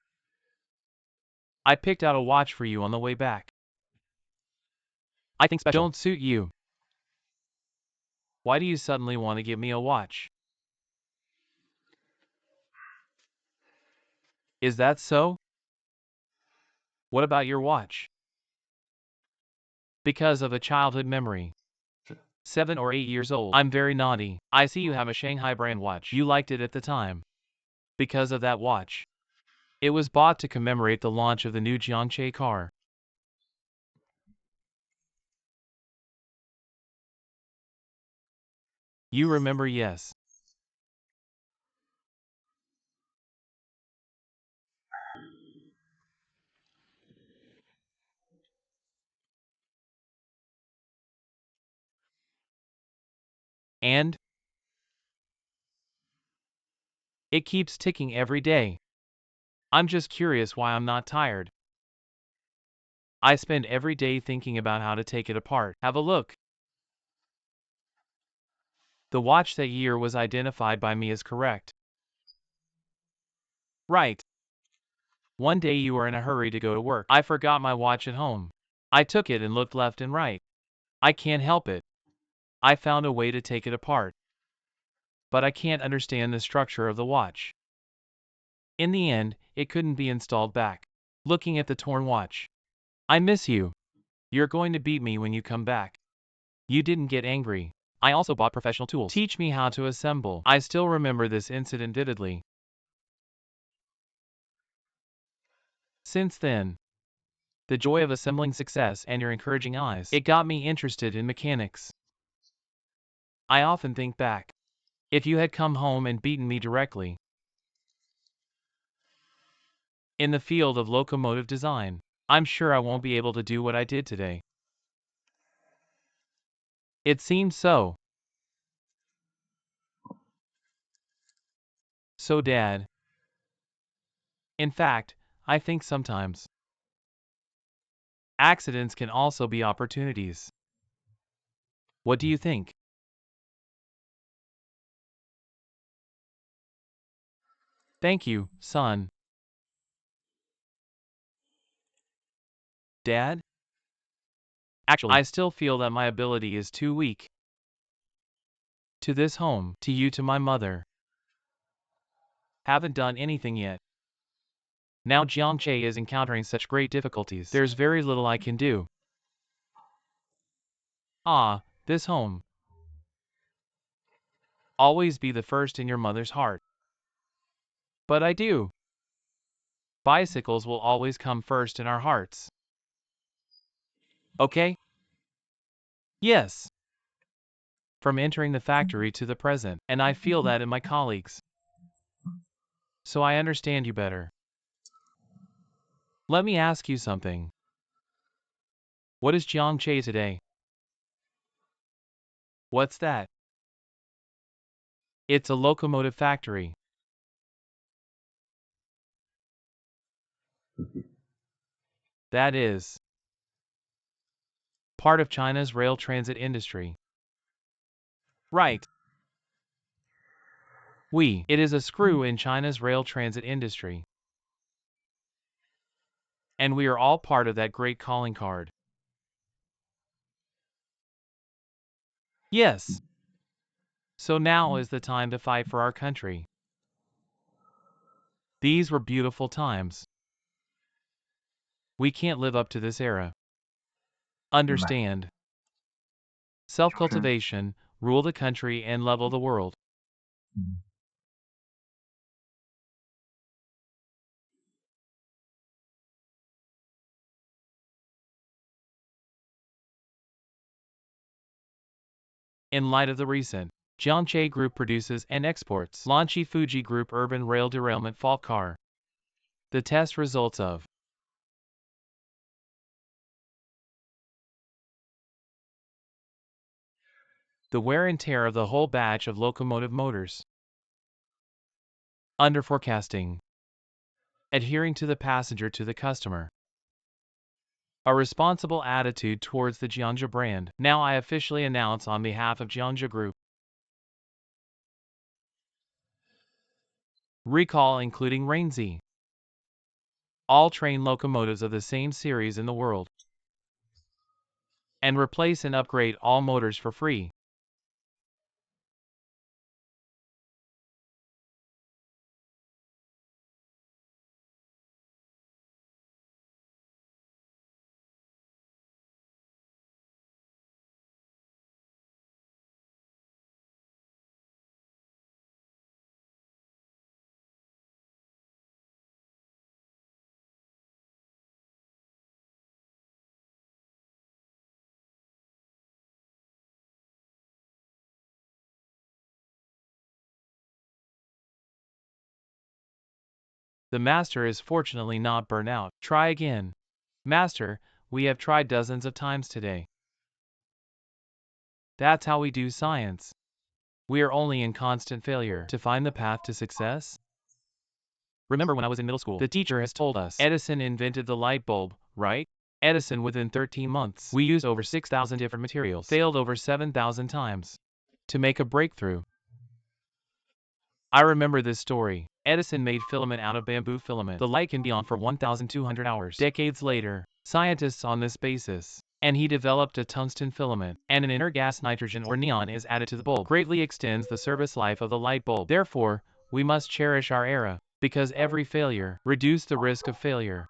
I picked out a watch for you on the way back. I think special don't suit you. Why do you suddenly want to give me a watch? Is that so? What about your watch? Because of a childhood memory. 7 or 8 years old. I'm very naughty. I see you have a Shanghai brand watch. You liked it at the time. Because of that watch. It was bought to commemorate the launch of the new Jiangche car. You remember, yes. And it keeps ticking every day. I'm just curious why I'm not tired. I spend every day thinking about how to take it apart. Have a look. The watch that year was identified by me as correct. Right. One day you were in a hurry to go to work. I forgot my watch at home. I took it and looked left and right. I can't help it. I found a way to take it apart. But I can't understand the structure of the watch. In the end, it couldn't be installed back. Looking at the torn watch. I miss you. You're going to beat me when you come back. You didn't get angry. I also bought professional tools. Teach me how to assemble. I still remember this incident vividly. Since then, the joy of assembling success and your encouraging eyes, it got me interested in mechanics. I often think back. If you had come home and beaten me directly in the field of locomotive design, I'm sure I won't be able to do what I did today. It seemed so. So, Dad. In fact, I think sometimes accidents can also be opportunities. What do you think? Thank you, son. Dad? Actually, I still feel that my ability is too weak. To this home, to you, to my mother. Haven't done anything yet. Now Jiangche is encountering such great difficulties. There's very little I can do. Ah, this home. Always be the first in your mother's heart. But I do. Bicycles will always come first in our hearts. Okay? Yes. From entering the factory to the present, and I feel that in my colleagues. So I understand you better. Let me ask you something. What is Jiangche today? What's that? It's a locomotive factory. That is part of China's rail transit industry. Right. It is a screw in China's rail transit industry. And we are all part of that great calling card. Yes. So now is the time to fight for our country. These were beautiful times. We can't live up to this era. Understand. Self-cultivation, rule the country and level the world. In light of the recent, Jiangche Group produces and exports Lanchi Fuji Group Urban Rail Derailment Fault Car. The test results of the wear and tear of the whole batch of locomotive motors. Under forecasting. Adhering to the passenger to the customer. A responsible attitude towards the Jiangja brand. Now I officially announce on behalf of Jiangja Group. Recall including Rainzy. All train locomotives of the same series in the world. And replace and upgrade all motors for free. The master is fortunately not burnt out. Try again. Master, we have tried dozens of times today. That's how we do science. We are only in constant failure to find the path to success. Remember when I was in middle school, the teacher has told us Edison invented the light bulb, right? Edison within 13 months. We used over 6,000 different materials, failed over 7,000 times to make a breakthrough. I remember this story. Edison made filament out of bamboo filament. The light can be on for 1,200 hours. Decades later, scientists on this basis, and he developed a tungsten filament, and an inert gas nitrogen or neon is added to the bulb. Greatly extends the service life of the light bulb. Therefore, we must cherish our era, because every failure reduces the risk of failure.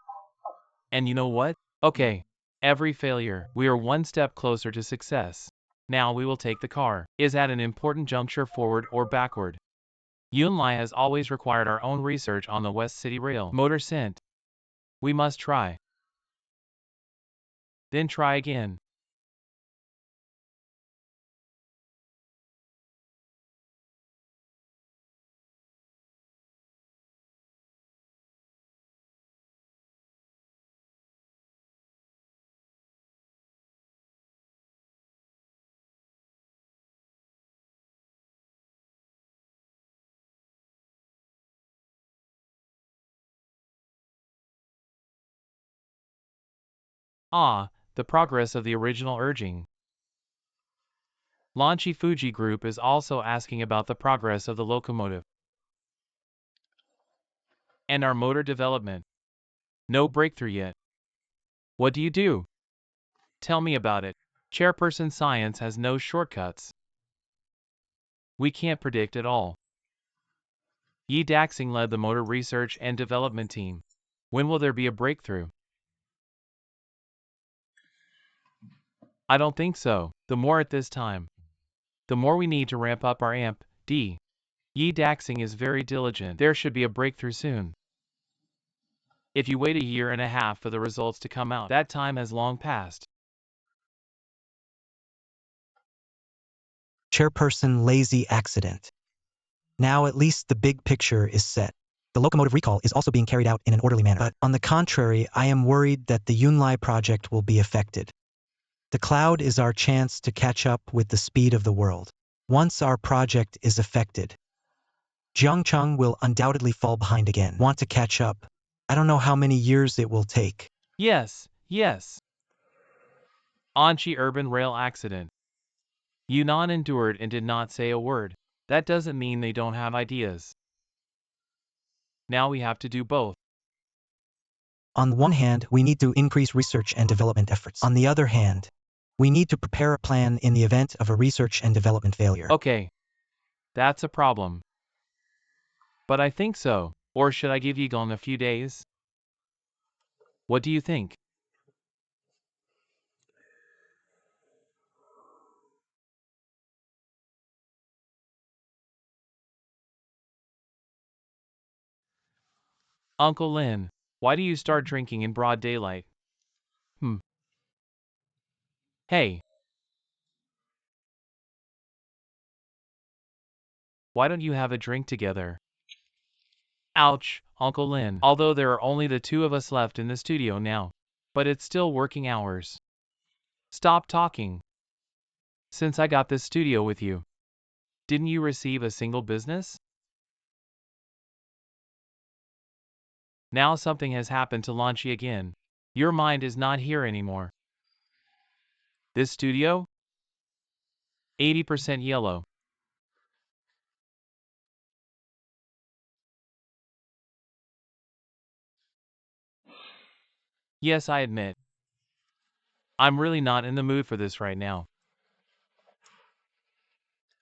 And you know what? Okay, every failure, we are one step closer to success. Now we will take the car. Is at an important juncture forward or backward. Yunlai has always required our own research on the West City Rail motor scent. We must try. Then try again. Ah, the progress of the original urging. Lanchi Fuji Group is also asking about the progress of the locomotive and our motor development. No breakthrough yet. What do you do? Tell me about it. Chairperson Science has no shortcuts. We can't predict at all. Yi Daxing led the motor research and development team. When will there be a breakthrough? I don't think so. The more at this time, the more we need to ramp up our AMP-D. Yi Daxing is very diligent. There should be a breakthrough soon. If you wait a year and a half for the results to come out, that time has long passed. Chairperson lazy accident. Now at least the big picture is set. The locomotive recall is also being carried out in an orderly manner. But on the contrary, I am worried that the Yunlai project will be affected. The cloud is our chance to catch up with the speed of the world. Once our project is affected, Jiangcheng will undoubtedly fall behind again. Want to catch up? I don't know how many years it will take. Yes, yes. Anchi urban rail accident. Yunnan endured and did not say a word. That doesn't mean they don't have ideas. Now we have to do both. On one hand, we need to increase research and development efforts. On the other hand, we need to prepare a plan in the event of a research and development failure. Okay, that's a problem. But I think so. Or should I give Yigon a few days? What do you think? Uncle Lin, why do you start drinking in broad daylight? Hey, why don't you have a drink together? Ouch, Uncle Lin. Although there are only the two of us left in the studio now. But it's still working hours. Stop talking. Since I got this studio with you, didn't you receive a single business? Now something has happened to Lanchi again. Your mind is not here anymore. This studio? 80% yellow. Yes, I admit. I'm really not in the mood for this right now.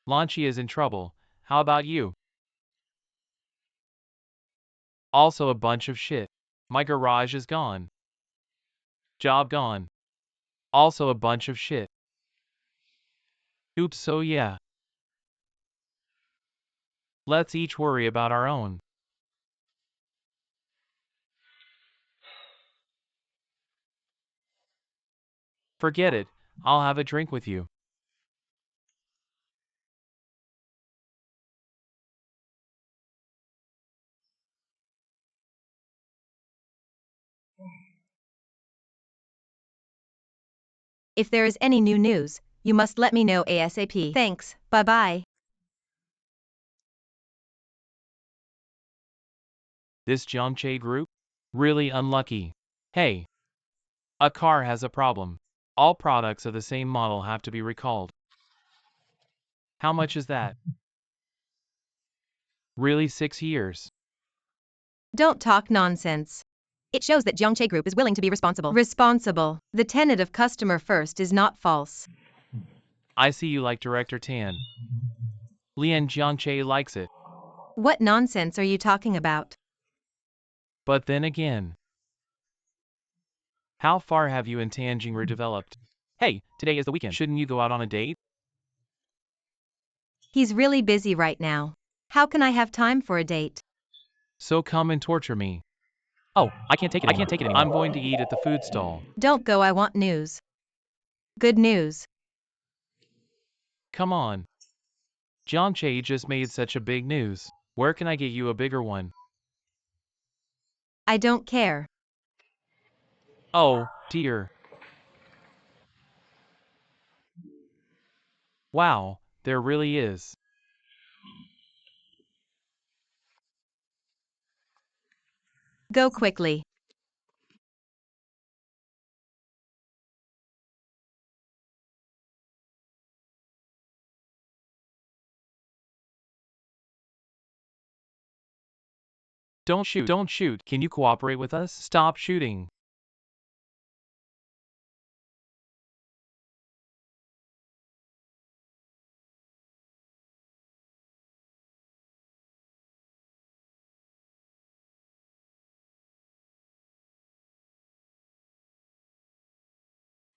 Lanchi is in trouble. How about you? Also a bunch of shit. My garage is gone. Job gone. Also a bunch of shit. Oops, so yeah. Let's each worry about our own. Forget it, I'll have a drink with you. If there is any new news, you must let me know ASAP. Thanks, bye-bye. This Jiangche group? Really unlucky. Hey, a car has a problem. All products of the same model have to be recalled. How much is that? Really 6 years? Don't talk nonsense. It shows that Jiangche Group is willing to be responsible. Responsible. The tenet of customer first is not false. I see you like Director Tan. Lian Jiangche likes it. What nonsense are you talking about? But then again, how far have you and Tanjing developed? Hey, today is the weekend. Shouldn't you go out on a date? He's really busy right now. How can I have time for a date? So come and torture me. Oh, I can't take it anymore. I'm going to eat at the food stall. Don't go, I want news. Good news. Come on. Jiangche just made such a big news. Where can I get you a bigger one? I don't care. Oh, dear. Wow, there really is. Go quickly. Don't shoot. Don't shoot. Can you cooperate with us? Stop shooting.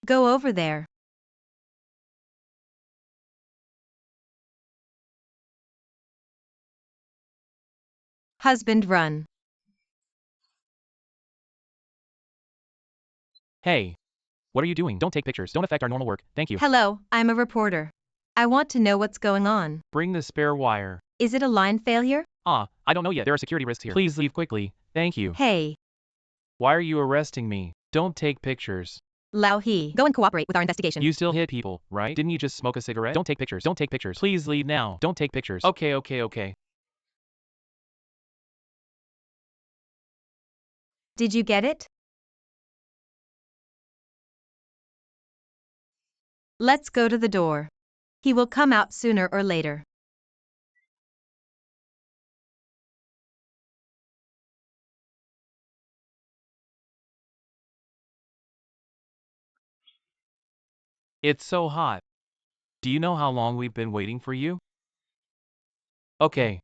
Go over there. Husband, run. Hey. What are you doing? Don't take pictures. Don't affect our normal work. Thank you. Hello, I'm a reporter. I want to know what's going on. Bring the spare wire. Is it a line failure? I don't know yet. There are security risks here. Please leave quickly. Thank you. Hey, Why are you arresting me? Don't take pictures. Lao He, go and cooperate with our investigation. You still hit people, right? Didn't you just smoke a cigarette? Don't take pictures. Don't take pictures. Please leave now. Don't take pictures. Okay. Did you get it? Let's go to the door. He will come out sooner or later. It's so hot. Do you know how long we've been waiting for you? Okay.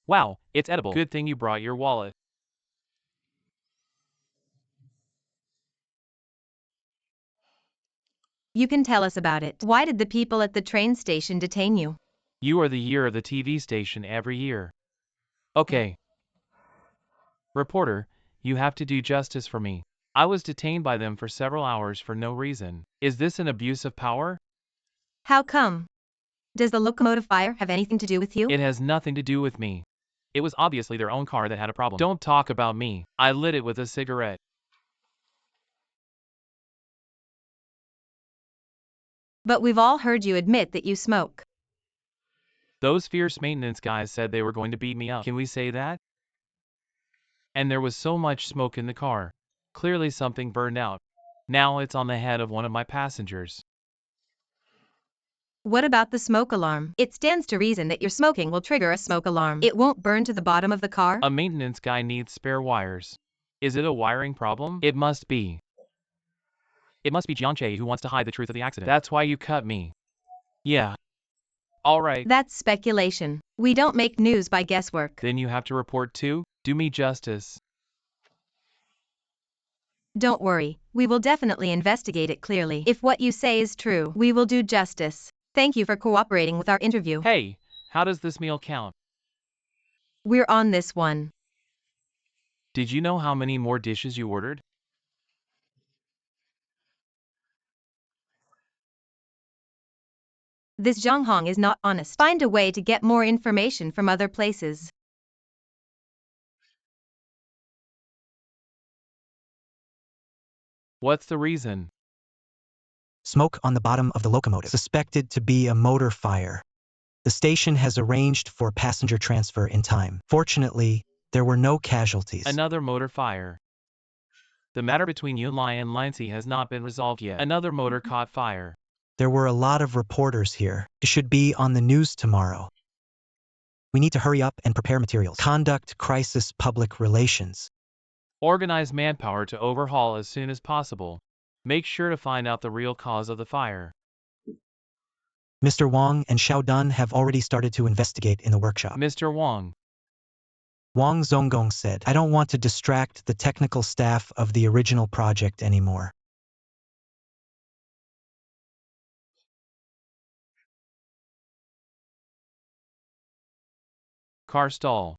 Wow, it's edible. Good thing you brought your wallet. You can tell us about it. Why did the people at the train station detain you? You are the year of the TV station every year. Okay. Reporter, you have to do justice for me. I was detained by them for several hours for no reason. Is this an abuse of power? How come? Does the locomotive fire have anything to do with you? It has nothing to do with me. It was obviously their own car that had a problem. Don't talk about me. I lit it with a cigarette. But we've all heard you admit that you smoke. Those fierce maintenance guys said they were going to beat me up. Can we say that? And there was so much smoke in the car. Clearly something burned out. Now it's on the head of one of my passengers. What about the smoke alarm? It stands to reason that your smoking will trigger a smoke alarm. It won't burn to the bottom of the car? A maintenance guy needs spare wires. Is it a wiring problem? It must be. It must be Jianche who wants to hide the truth of the accident. That's why you cut me. Yeah. Alright. That's speculation. We don't make news by guesswork. Then you have to report too? Do me justice. Don't worry, we will definitely investigate it clearly. If what you say is true, we will do justice. Thank you for cooperating with our interview. Hey, how does this meal count? We're on this one. Did you know how many more dishes you ordered? This Zhonghong is not honest. Find a way to get more information from other places. What's the reason? Smoke on the bottom of the locomotive, suspected to be a motor fire. The station has arranged for passenger transfer in time. Fortunately, there were no casualties. Another motor fire. The matter between Yunlai and Lindsay has not been resolved yet. Another motor caught fire. There were a lot of reporters here. It should be on the news tomorrow. We need to hurry up and prepare materials. Conduct crisis public relations. Organize manpower to overhaul as soon as possible. Make sure to find out the real cause of the fire. Mr. Wang and Xiao Dun have already started to investigate in the workshop. Mr. Wang. Wang Zonggong said, I don't want to distract the technical staff of the original project anymore. Car stall.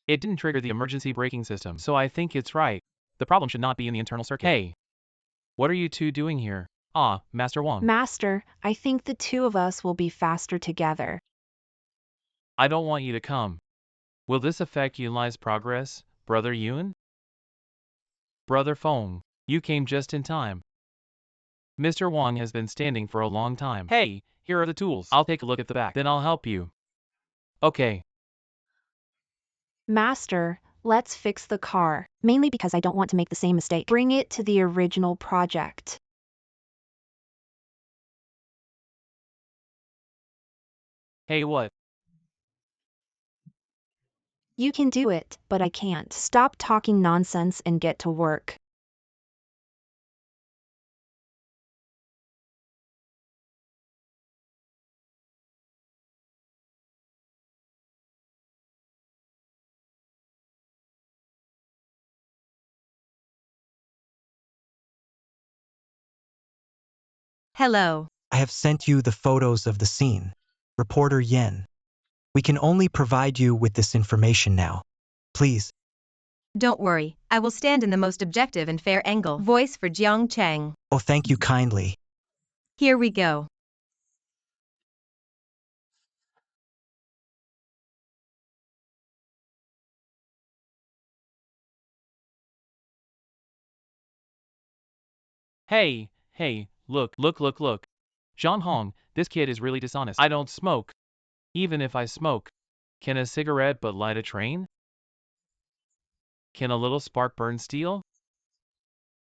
It didn't trigger the emergency braking system, so I think it's right. The problem should not be in the internal circuit. Hey, what are you two doing here? Ah, Master Wang. Master, I think the two of us will be faster together. I don't want you to come. Will this affect Yunlai's progress, Brother Yun? Brother Feng, you came just in time. Mr. Wang has been standing for a long time. Hey, here are the tools. I'll take a look at the back, then I'll help you. Okay. Master, let's fix the car, mainly because I don't want to make the same mistake. Bring it to the original project. Hey, what? You can do it, but I can't. Stop talking nonsense and get to work. Hello. I have sent you the photos of the scene. Reporter Yen. We can only provide you with this information now. Please. Don't worry, I will stand in the most objective and fair angle. Voice for Jiang Cheng. Oh, thank you kindly. Here we go. Hey, look. Zhang Hong, this kid is really dishonest. I don't smoke. Even if I smoke, can a cigarette but light a train? Can a little spark burn steel?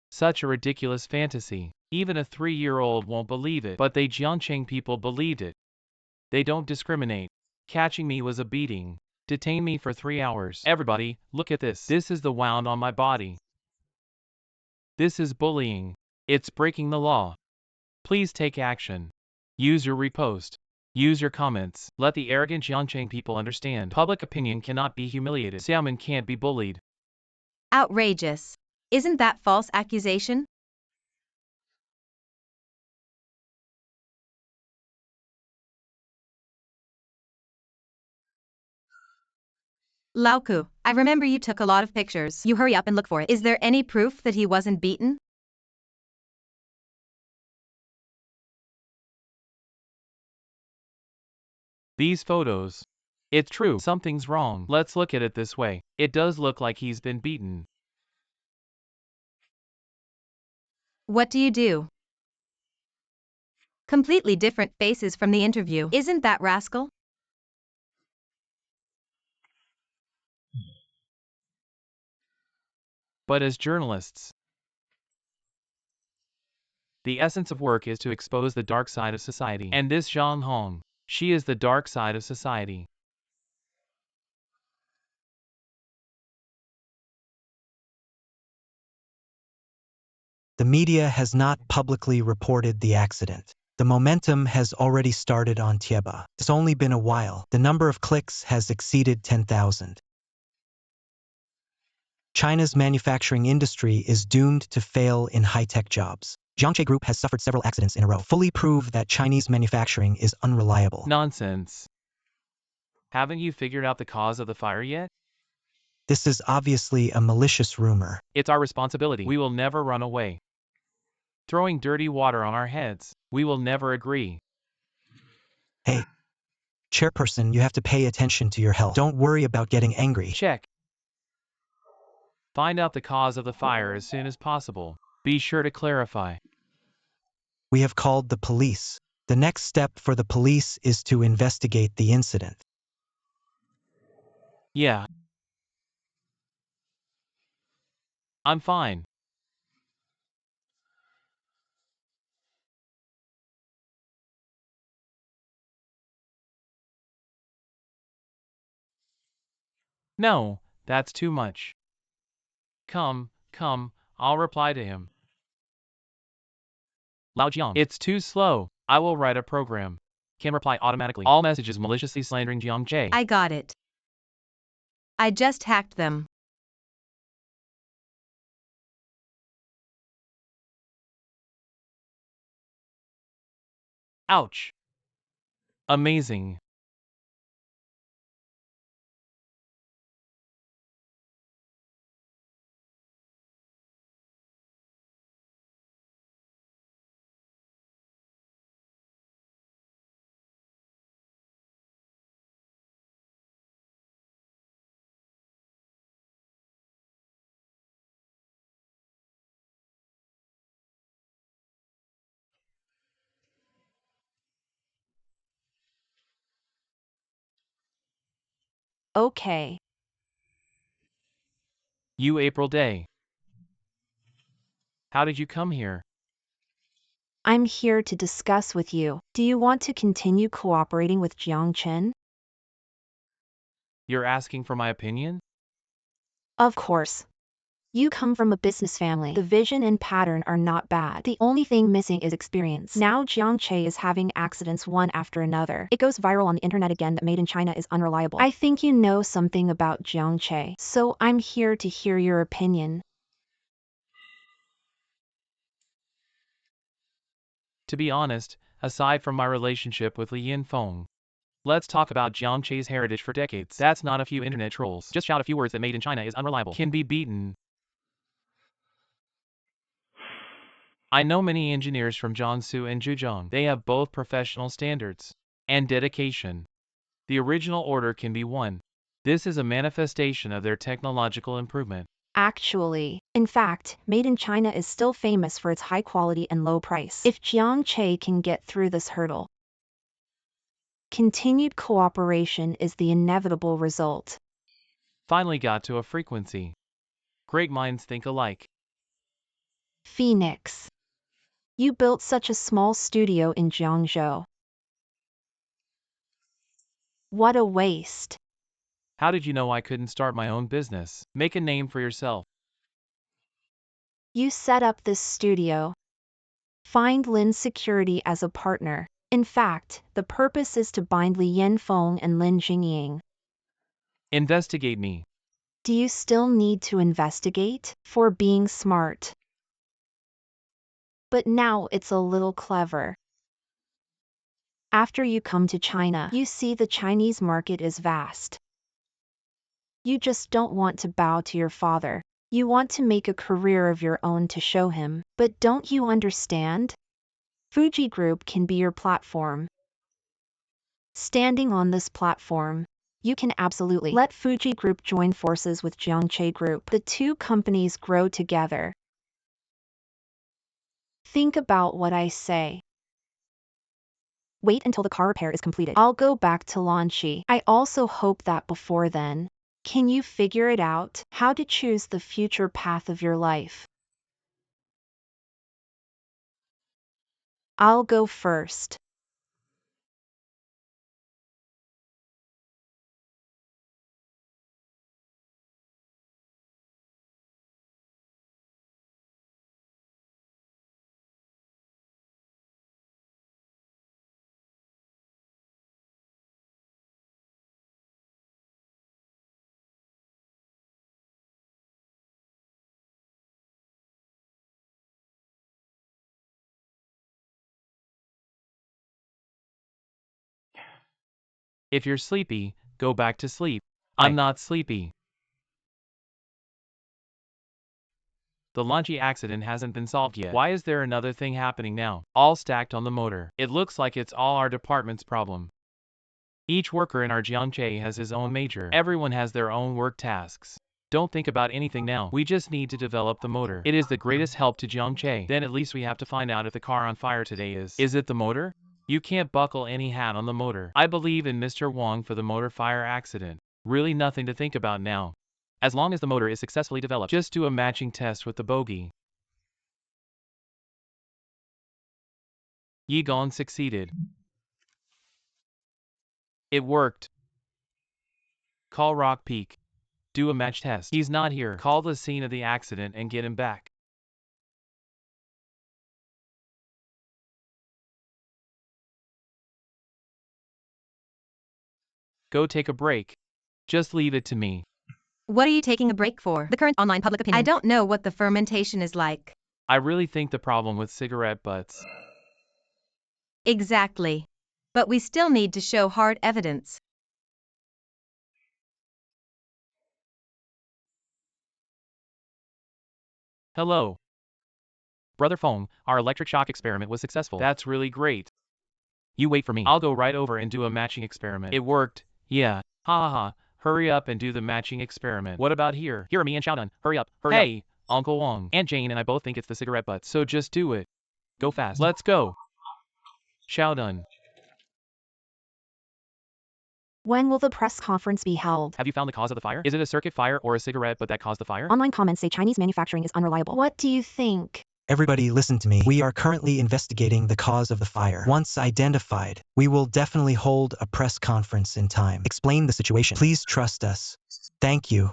Such a ridiculous fantasy. Even a 3-year-old won't believe it, but they Jiangcheng people believed it. They don't discriminate. Catching me was a beating. Detain me for 3 hours. Everybody, look at this. This is the wound on my body. This is bullying. It's breaking the law. Please take action. Use your repost. Use your comments. Let the arrogant Jiangcheng people understand. Public opinion cannot be humiliated. Xiaoman can't be bullied. Outrageous. Isn't that false accusation? Laoku, I remember you took a lot of pictures. You hurry up and look for it. Is there any proof that he wasn't beaten? These photos. It's true, something's wrong. Let's look at it this way. It does look like he's been beaten. What do you do? Completely different faces from the interview. Isn't that rascal? But as journalists, the essence of work is to expose the dark side of society. And this Zhang Hong, she is the dark side of society. The media has not publicly reported the accident. The momentum has already started on Tieba. It's only been a while. The number of clicks has exceeded 10,000. China's manufacturing industry is doomed to fail in high-tech jobs. Jiangche Group has suffered several accidents in a row, fully prove that Chinese manufacturing is unreliable. Nonsense. Haven't you figured out the cause of the fire yet? This is obviously a malicious rumor. It's our responsibility. We will never run away. Throwing dirty water on our heads. We will never agree. Hey, chairperson, you have to pay attention to your health. Don't worry about getting angry. Check. Find out the cause of the fire as soon as possible. Be sure to clarify. We have called the police. The next step for the police is to investigate the incident. Yeah. I'm fine. No, that's too much. Come, I'll reply to him. Lao Jiang, it's too slow. I will write a program. Can reply automatically. All messages maliciously slandering Jiang Jie. I got it. I just hacked them. Ouch. Amazing. Okay. You April Day. How did you come here? I'm here to discuss with you. Do you want to continue cooperating with Jiang Chen? You're asking for my opinion? Of course. You come from a business family. The vision and pattern are not bad. The only thing missing is experience. Now Jiang Che is having accidents one after another. It goes viral on the internet again that made in China is unreliable. I think you know something about Jiang Che, so I'm here to hear your opinion. To be honest, aside from my relationship with Li Yinfeng, let's talk about Jiang Che's heritage for decades. That's not a few internet trolls. Just shout a few words that made in China is unreliable. Can be beaten. I know many engineers from Jiangsu and Zhejiang. They have both professional standards and dedication. The original order can be won. This is a manifestation of their technological improvement. Actually, in fact, Made in China is still famous for its high quality and low price. If Jiang Che can get through this hurdle, continued cooperation is the inevitable result. Finally got to a frequency. Great minds think alike. Phoenix. You built such a small studio in Jiangzhou. What a waste. How did you know I couldn't start my own business? Make a name for yourself. You set up this studio. Find Lin Security as a partner. In fact, the purpose is to bind Li Yanfeng and Lin Jingying. Investigate me. Do you still need to investigate? For being smart. But now it's a little clever. After you come to China, you see the Chinese market is vast. You just don't want to bow to your father. You want to make a career of your own to show him. But don't you understand? Fuji Group can be your platform. Standing on this platform, you can absolutely let Fuji Group join forces with Jiangche Group. The two companies grow together. Think about what I say. Wait until the car repair is completed. I'll go back to Lanchi. I also hope that before then, can you figure it out? How to choose the future path of your life? I'll go first. If you're sleepy, go back to sleep. I'm not sleepy. The Lanchi accident hasn't been solved yet. Why is there another thing happening now? All stacked on the motor. It looks like it's all our department's problem. Each worker in our Jiangche has his own major. Everyone has their own work tasks. Don't think about anything now. We just need to develop the motor. It is the greatest help to Jiangche. Then at least we have to find out if the car on fire today is. Is it the motor? You can't buckle any hat on the motor. I believe in Mr. Wang for the motor fire accident. Really nothing to think about now. As long as the motor is successfully developed, just do a matching test with the bogie. Yi Gong succeeded. It worked. Call Rock Peak. Do a match test. He's not here. Call the scene of the accident and get him back. Go take a break. Just leave it to me. What are you taking a break for? The current online public opinion. I don't know what the fermentation is like. I really think the problem with cigarette butts. Exactly. But we still need to show hard evidence. Hello. Brother Feng, our electric shock experiment was successful. That's really great. You wait for me. I'll go right over and do a matching experiment. It worked. Yeah. Ha ha ha. Hurry up and do the matching experiment. What about here? Here are me and Xiaodun. Hurry up. Hurry up. Hey, Uncle Wang. Aunt Jane and I both think it's the cigarette butts. So just do it. Go fast. Let's go. Xiaodun. When will the press conference be held? Have you found the cause of the fire? Is it a circuit fire or a cigarette butt that caused the fire? Online comments say Chinese manufacturing is unreliable. What do you think? Everybody listen to me. We are currently investigating the cause of the fire. Once identified, we will definitely hold a press conference in time. Explain the situation. Please trust us. Thank you.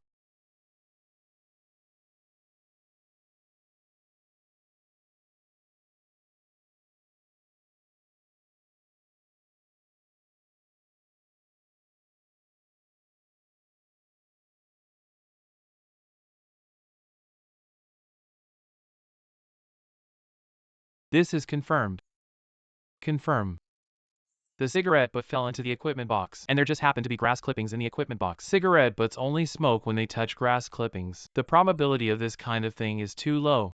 This is confirmed. Confirm. The cigarette butt fell into the equipment box, and there just happened to be grass clippings in the equipment box. Cigarette butts only smoke when they touch grass clippings. The probability of this kind of thing is too low.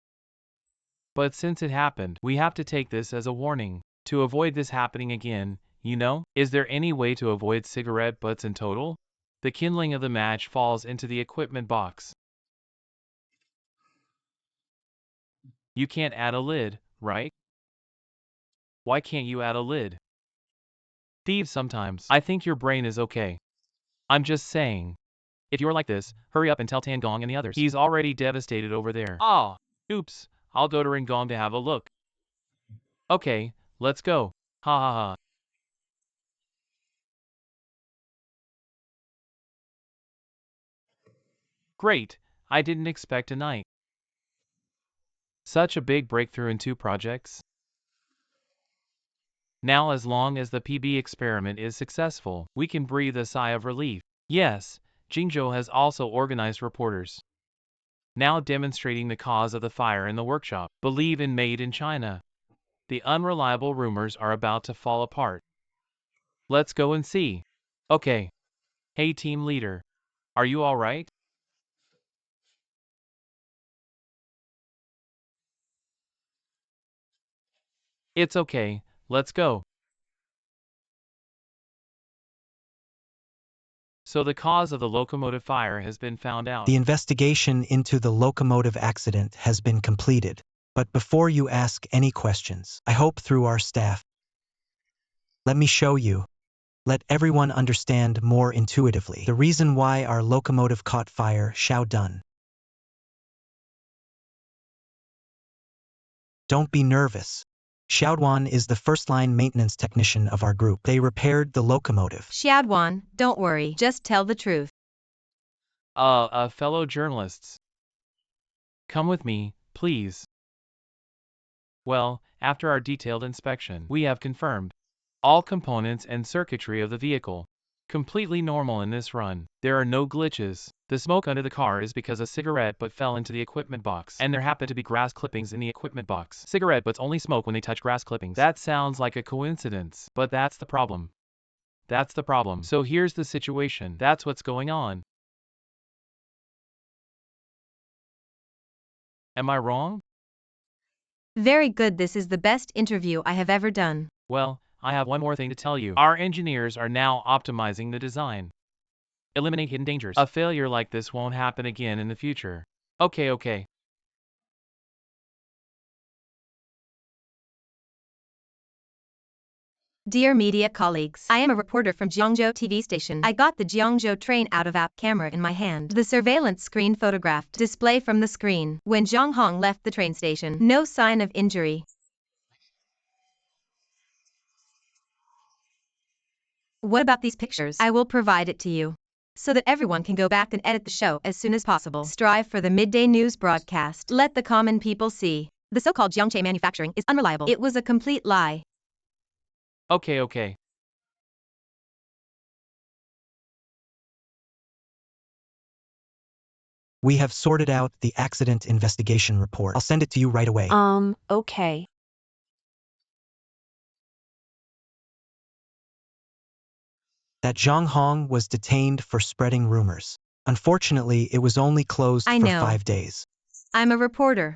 But since it happened, we have to take this as a warning. To avoid this happening again, you know? Is there any way to avoid cigarette butts in total? The kindling of the match falls into the equipment box. You can't add a lid, right? Why can't you add a lid? Thieves sometimes. I think your brain is okay. I'm just saying. If you're like this, hurry up and tell Tangong and the others. He's already devastated over there. Ah, oops. I'll go to Ringong to have a look. Okay, let's go. Ha ha ha. Great. I didn't expect a night. Such a big breakthrough in 2 projects. Now as long as the PB experiment is successful, we can breathe a sigh of relief. Yes, Jingzhou has also organized reporters. Now demonstrating the cause of the fire in the workshop. Believe in Made in China. The unreliable rumors are about to fall apart. Let's go and see. Okay. Hey team leader. Are you alright? It's okay, let's go. So the cause of the locomotive fire has been found out. The investigation into the locomotive accident has been completed. But before you ask any questions, I hope through our staff, let me show you. Let everyone understand more intuitively the reason why our locomotive caught fire. Xiao Dun. Don't be nervous. Xiaoduan is the first-line maintenance technician of our group. They repaired the locomotive. Xiaoduan, don't worry, just tell the truth. Fellow journalists. Come with me, please. Well, after our detailed inspection, we have confirmed all components and circuitry of the vehicle. Completely normal in this run. There are no glitches. The smoke under the car is because a cigarette butt fell into the equipment box, and there happened to be grass clippings in the equipment box. Cigarette butts only smoke when they touch grass clippings. That sounds like a coincidence, but that's the problem. That's the problem. So here's the situation. That's what's going on. Am I wrong? Very good, this is the best interview I have ever done. Well, I have one more thing to tell you. Our engineers are now optimizing the design. Eliminate hidden dangers. A failure like this won't happen again in the future. Okay. Dear media colleagues, I am a reporter from Jiangzhou TV station. I got the Jiangzhou train out of app camera in my hand. The surveillance screen photographed display from the screen when Zhang Hong left the train station. No sign of injury. What about these pictures? I will provide it to you, so that everyone can go back and edit the show as soon as possible. Strive for the midday news broadcast. Let the common people see. The so-called Jiangche manufacturing is unreliable. It was a complete lie. Okay. We have sorted out the accident investigation report. I'll send it to you right away. Okay. That Zhang Hong was detained for spreading rumors. Unfortunately, it was only closed I for know. 5 days. I'm a reporter.